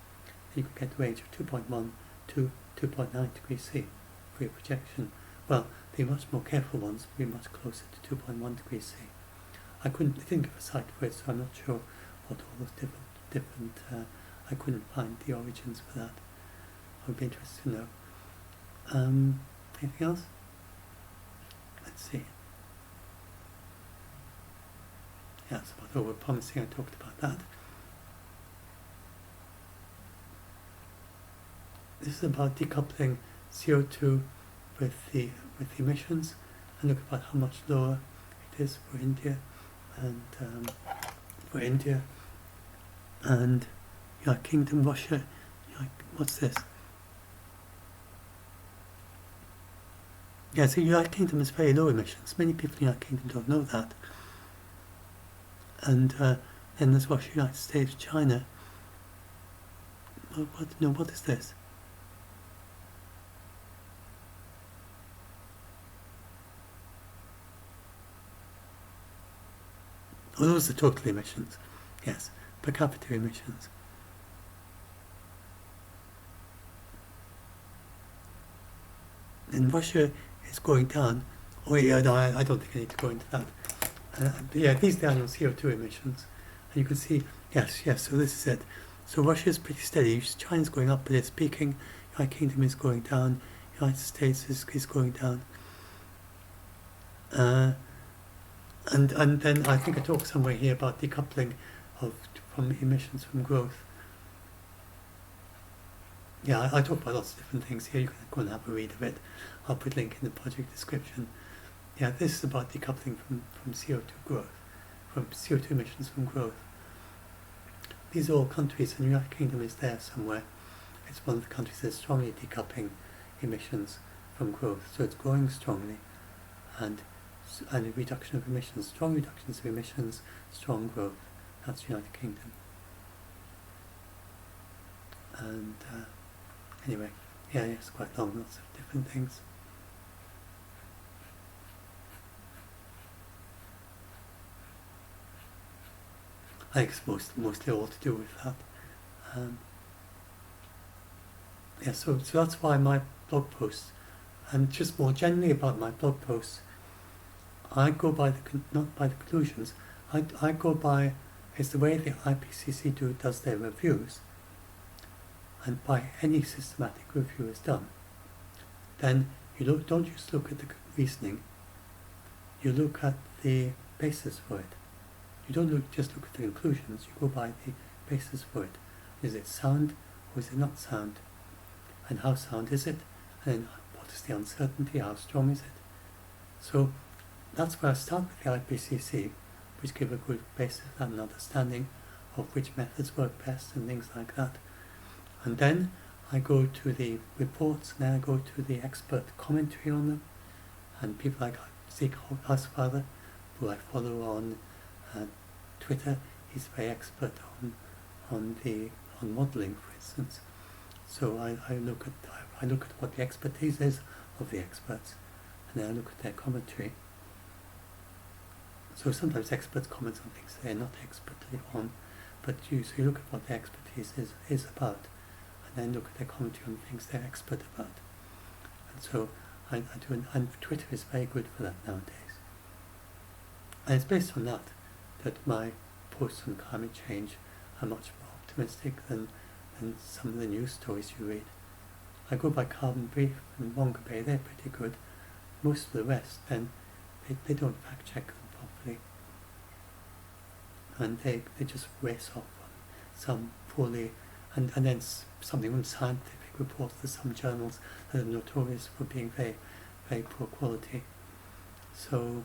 You could get the range of 2.1 to 2.9 degrees C for your projection. Well, the much more careful ones will be much closer to 2.1 degrees C. I couldn't think of a site for it, so I'm not sure what all those different I couldn't find the origins for that. I would be interested to know. Anything else? Let's see. Yeah, it's about over-promising. I talked about that. This is about decoupling CO2 with the emissions, and look about how much lower it is for India and United Kingdom, Russia. What's this? Yeah, so United Kingdom has very low emissions. Many people in the United Kingdom don't know that. And then there's Russia, United States, China. What is this? Oh, those are total emissions. Yes, per capita emissions. And Russia is going down. Oh yeah, no, I don't think I need to go into that. Yeah, these are the annual CO2 emissions. And you can see, yes, so this is it. So Russia is pretty steady. China's going up, but it's peaking. United Kingdom is going down. United States is going down. And then I think I talked somewhere here about decoupling from emissions from growth. Yeah, I talk about lots of different things here. You can go and have a read of it. I'll put a link in the project description. Yeah, this is about decoupling from CO2 growth, from CO2 emissions from growth. These are all countries, and the United Kingdom is there somewhere. It's one of the countries that's strongly decoupling emissions from growth. So it's growing strongly, and a reduction of emissions, strong reductions of emissions, strong growth. That's the United Kingdom. And anyway, yeah, it's quite long, lots of different things. I think it's mostly all to do with that. Yeah, so that's why my blog posts, and just more generally about my blog posts, I go by not by the conclusions. I go by it's the way the IPCC does their reviews, and by any systematic review is done. Then you don't just look at the reasoning. You look at the basis for it. You don't just look at the conclusions. You go by the basis for it. Is it sound or is it not sound? And how sound is it? And what is the uncertainty? How strong is it? So that's where I start with the IPCC, which give a good basis and understanding of which methods work best and things like that. And then I go to the reports, and then I go to the expert commentary on them, and people like Zeke Housefather, who I follow on Twitter. He's very expert on modelling, for instance. So I look at what the expertise is of the experts, and then I look at their commentary. So sometimes experts comment on things they're not expertly on, but so you look at what their expertise is about, and then look at their commentary on things they're expert about. And so I do, and Twitter is very good for that nowadays. And it's based on that my posts on climate change are much more optimistic than some of the news stories you read. I go by Carbon Brief and Wonga Bay, they're pretty good. Most of the rest, then, they don't fact check them properly. And they just race off on some poorly, and then something from scientific reports to some journals that are notorious for being very, very poor quality. So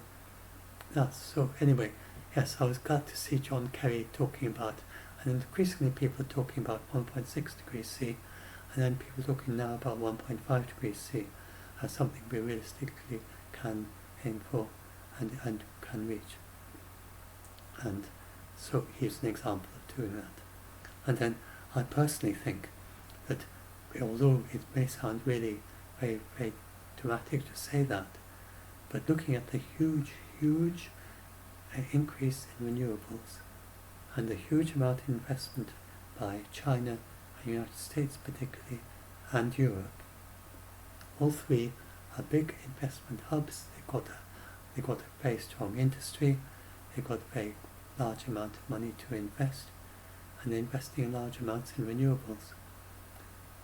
anyway, yes, I was glad to see John Kerry talking about, and increasingly people are talking about 1.6 degrees C, and then people are talking now about 1.5 degrees C as something we realistically can aim for and can reach. And so here's an example of doing that. And then I personally think that although it may sound really very, very dramatic to say that, but looking at the huge increase in renewables and the huge amount of investment by China and the United States particularly, and Europe, all three are big investment hubs. They've got a very strong industry, they've got a very large amount of money to invest, and they're investing in large amounts in renewables.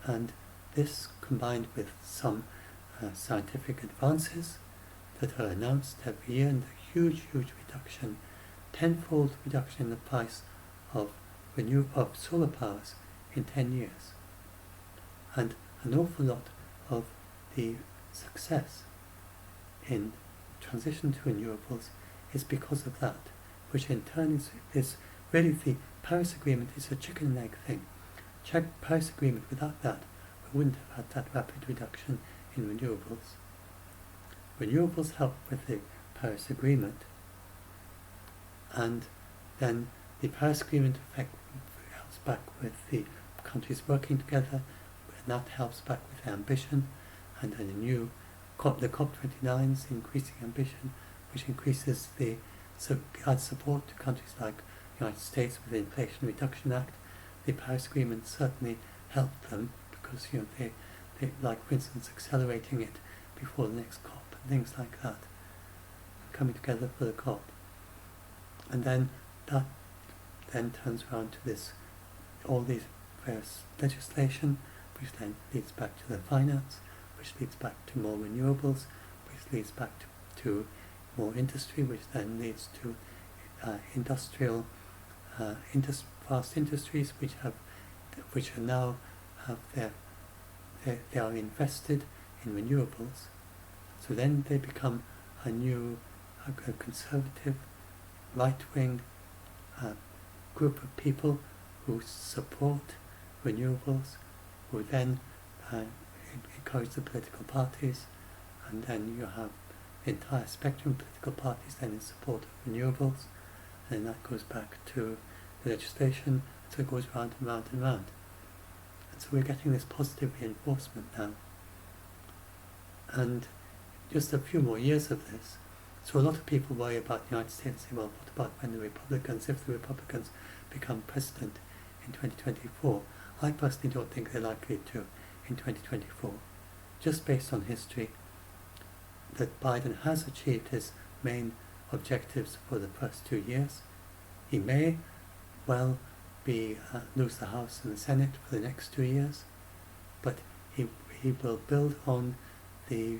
And this, combined with some scientific advances that are announced every year, and a huge reduction, tenfold reduction in the price of solar powers in 10 years. And an awful lot of the success in transition to renewables is because of that, which in turn is really the Paris Agreement is a chicken and egg thing. Paris Agreement, without that, we wouldn't have had that rapid reduction in renewables. Renewables help with the Paris Agreement, and then the Paris Agreement helps back with the countries working together, and that helps back with ambition, and then the COP29 is increasing ambition, which increases adds support to countries like the United States with the Inflation Reduction Act. The Paris Agreement certainly helped them because they like, for instance, accelerating it before the next COP and things like that, coming together for the COP. And then that then turns around to this, all these various legislation, which then leads back to the finance, which leads back to more renewables, which leads back to more industry, which then leads to vast industries which are now they are invested in renewables. So then they become a conservative, right-wing group of people who support renewables, who then encourage the political parties, and then you have the entire spectrum of political parties then in support of renewables, and then that goes back to the legislation, so it goes round and round and round. And so we're getting this positive reinforcement now. And just a few more years of this. So a lot of people worry about the United States and say, well, what about when if the Republicans become president in 2024? I personally don't think they're likely to in 2024. Just based on history, that Biden has achieved his main objectives for the first 2 years. He may well lose the House and the Senate for the next 2 years, but he will build on the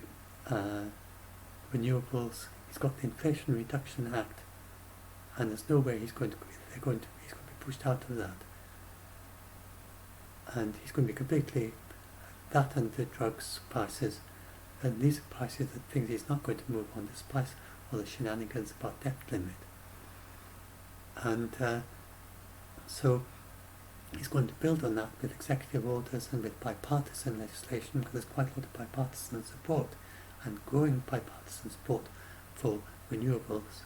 renewables. He's got the Inflation Reduction Act, and there's no way he's going to be pushed out of that. And he's going to be completely, that and the drugs prices, and these are prices that things he's not going to move on, despite all the shenanigans about debt limit. And so he's going to build on that with executive orders and with bipartisan legislation, because there's quite a lot of bipartisan support and growing bipartisan support for renewables.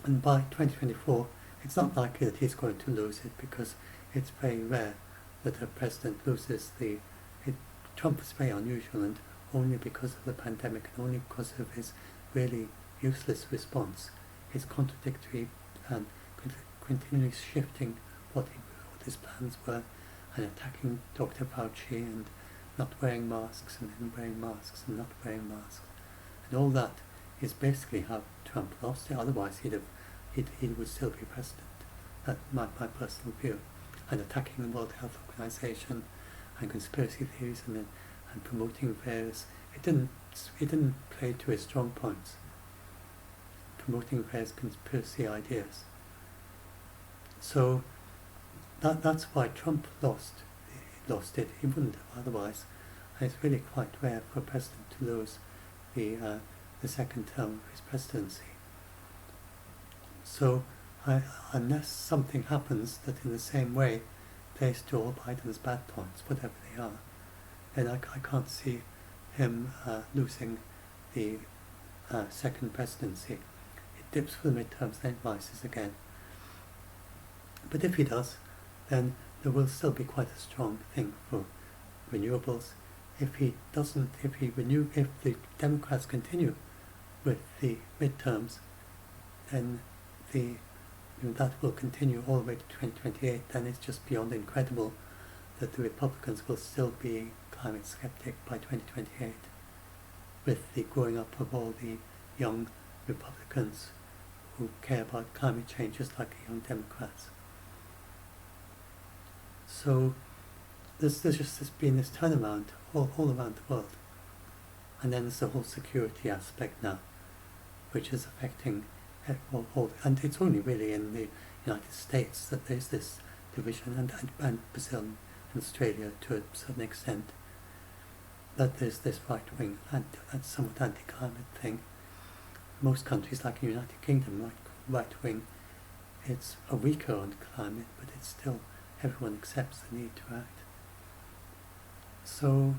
And by 2024, it's not likely that he's going to lose it, because it's very rare that a president loses Trump is very unusual, and only because of the pandemic and only because of his really useless response, his contradictory and continually shifting what his plans were, and attacking Dr. Fauci and not wearing masks and then wearing masks and not wearing masks. And all that is basically how Trump lost it. Otherwise he would still be president. That's my personal view. And attacking the World Health Organization and conspiracy theories and promoting various, it didn't play to his strong points, promoting various conspiracy ideas. So that's why Trump lost it. He wouldn't have otherwise. And it's really quite rare for a president to lose the second term of his presidency. So unless something happens that in the same way plays to all Biden's bad points, whatever they are, then I can't see him losing the second presidency. It dips for the midterms, then rises again. But if he does, then there will still be quite a strong thing for renewables. If the Democrats continue with the midterms, then that will continue all the way to 2028. Then it's just beyond incredible that the Republicans will still be climate skeptic by 2028, with the growing up of all the young Republicans who care about climate change just like the young Democrats. So there's been this turnaround all around the world. And then there's the whole security aspect now, which is affecting and it's only really in the United States that there's this division, and Brazil and Australia to a certain extent, that there's this right-wing and somewhat anti-climate thing. Most countries, like the United Kingdom, like right-wing, it's a weaker on climate, but it's still, everyone accepts the need to act. So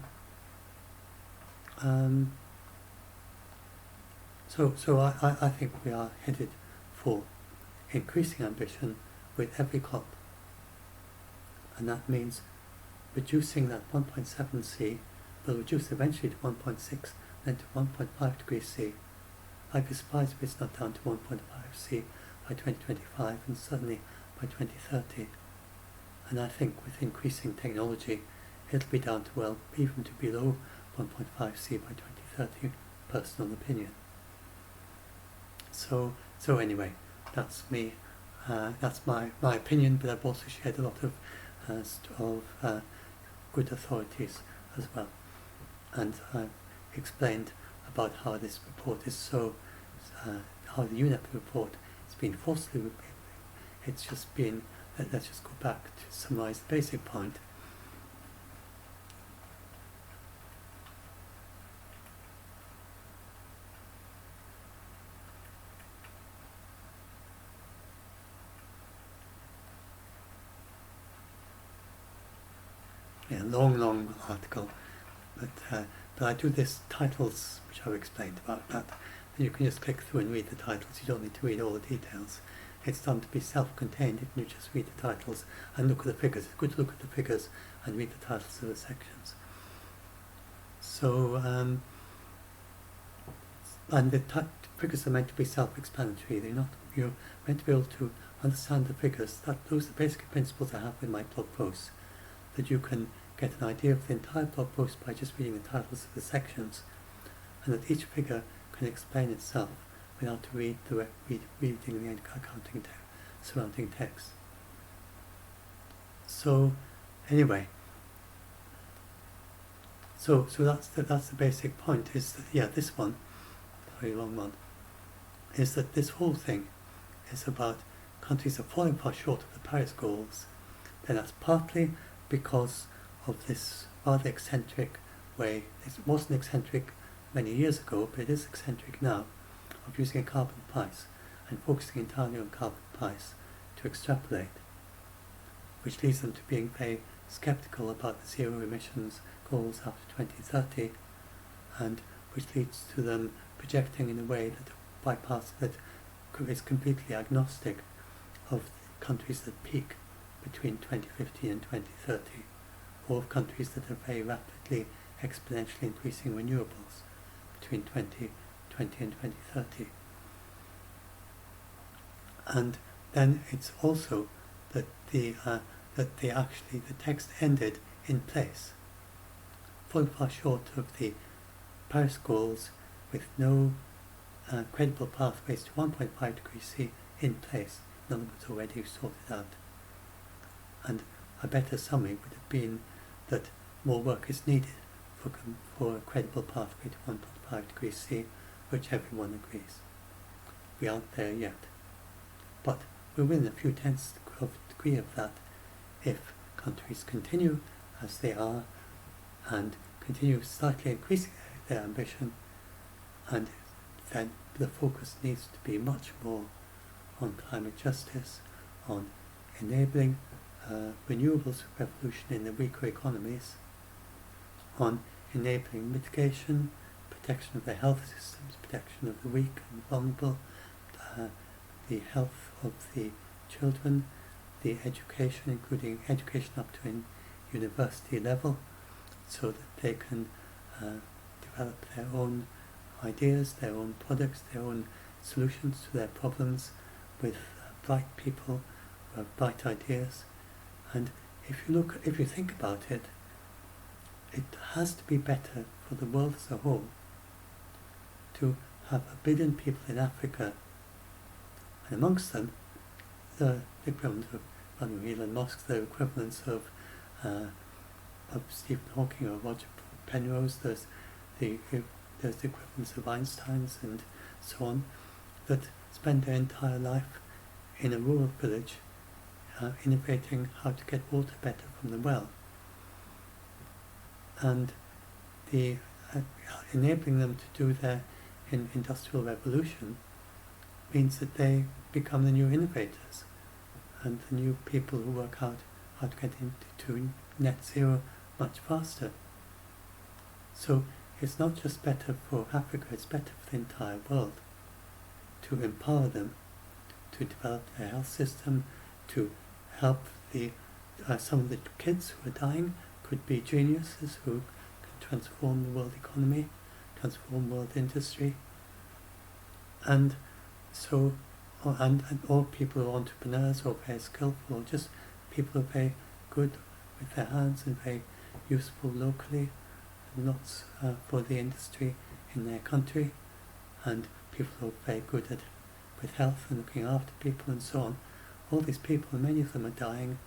I think we are headed for increasing ambition with every COP, and that means reducing that 1.7 C will reduce eventually to 1.6, then to 1.5 degrees C. I'd be surprised if it's not down to 1.5 C by 2025, and certainly by 2030. And I think with increasing technology, it'll be down to, well, even to below 1.5C by 2030, personal opinion. So anyway, that's me. That's my opinion, but I've also shared a lot of good authorities as well, and I've explained about how this report is how the UNEP report has been falsely. It's just been. Let's just go back to summarise the basic point. Yeah, long article, but I do this titles, which I've explained about that. And you can just click through and read the titles. You don't need to read all the details. It's done to be self-contained. If you just read the titles and look at the figures, it's good to look at the figures and read the titles of the sections. So, and the figures are meant to be self-explanatory. They're not. You're meant to be able to understand the figures. Those are the basic principles I have in my blog posts. That you can get an idea of the entire blog post by just reading the titles of the sections, and that each figure can explain itself without reading the accounting surrounding text. So anyway, so that's the basic point. Is that this one, very long one, is that this whole thing is about countries are falling far short of the Paris goals. Then that's partly because of this rather eccentric way. It wasn't eccentric many years ago, but it is eccentric now, of using a carbon price and focusing entirely on carbon price to extrapolate, which leads them to being very sceptical about the zero emissions goals after 2030, and which leads to them projecting in a way that is completely agnostic of countries that peak between 2015 and 2030, or of countries that are very rapidly, exponentially increasing renewables between 2020 and 2030. And then it's also that the text ended in place, falling far short of the Paris goals, with no credible pathways to 1.5 degrees C in place. In other words, already sorted out. And a better summary would have been that more work is needed for a credible pathway to 1.5 degrees C, which everyone agrees. We aren't there yet. But we're within a few tenths of a degree of that if countries continue as they are and continue slightly increasing their ambition, and then the focus needs to be much more on climate justice, on enabling renewables revolution in the weaker economies, on enabling mitigation, protection of the health systems, protection of the weak and vulnerable, the health of the children, the education, including education up to university level, so that they can develop their own ideas, their own products, their own solutions to their problems with bright people who have bright ideas. And if you think about it, it has to be better for the world as a whole to have 1 billion people in Africa, and amongst them the equivalent of Elon Musk, the equivalents of Stephen Hawking or Roger Penrose, there's the equivalents of Einstein's and so on, that spend their entire life in a rural village innovating how to get water better from the well. And the enabling them to do their industrial revolution means that they become the new innovators and the new people who work out how to get into net zero much faster. So it's not just better for Africa, it's better for the entire world to empower them to develop their health system, to help some of the kids who are dying could be geniuses who can transform the world economy, transform world industry, and so, and all people who are entrepreneurs or very skillful, or just people who are very good with their hands and very useful locally, lots for the industry in their country, and people who are very good at with health and looking after people and so on. All these people, many of them are dying,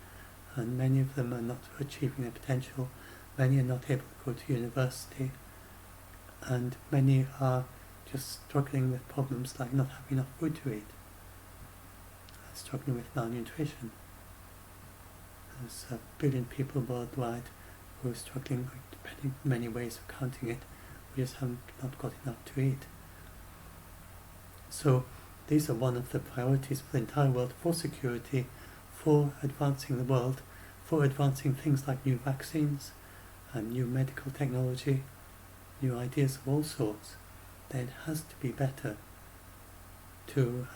and many of them are not achieving their potential. Many are not able to go to university, and many are just struggling with problems like not having enough food to eat, and struggling with malnutrition. There's a billion people worldwide who are struggling, depending on many ways of counting it, who just haven't not got enough to eat. So these are one of the priorities for the entire world, for security, for advancing the world, for advancing things like new vaccines and new medical technology, new ideas of all sorts. Then it has to be better to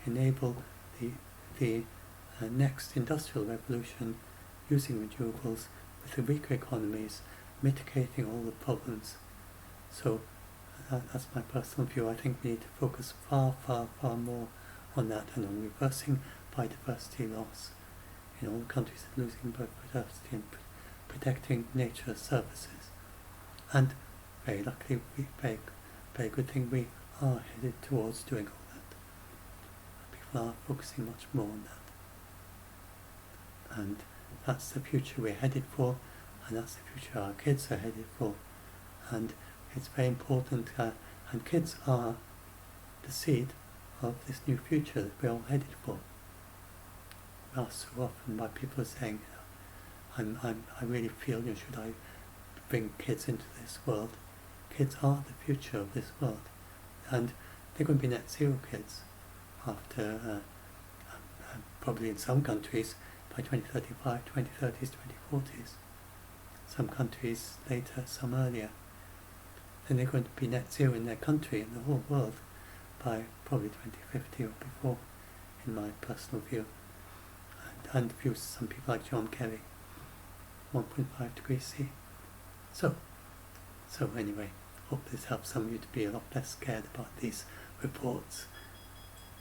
enable the next industrial revolution using renewables with the weaker economies, mitigating all the problems. So that's my personal view. I think we need to focus far, far, far more on that and on reversing biodiversity loss in all countries that are losing biodiversity and protecting nature services. And very luckily, very good thing, we are headed towards doing all that. People are focusing much more on that. And that's the future we're headed for, and that's the future our kids are headed for. And it's very important, and kids are the seed of this new future that we're all headed for. We ask so often why people are saying, I really feel, should I bring kids into this world? Kids are the future of this world, and they're going to be net zero kids after, probably in some countries, by 2035, 2030s, 2040s. Some countries later, some earlier. Then they're going to be net zero in their country and the whole world by probably 2050 or before, in my personal view. And views of some people like John Kerry, 1.5 degrees C. So anyway, hope this helps some of you to be a lot less scared about these reports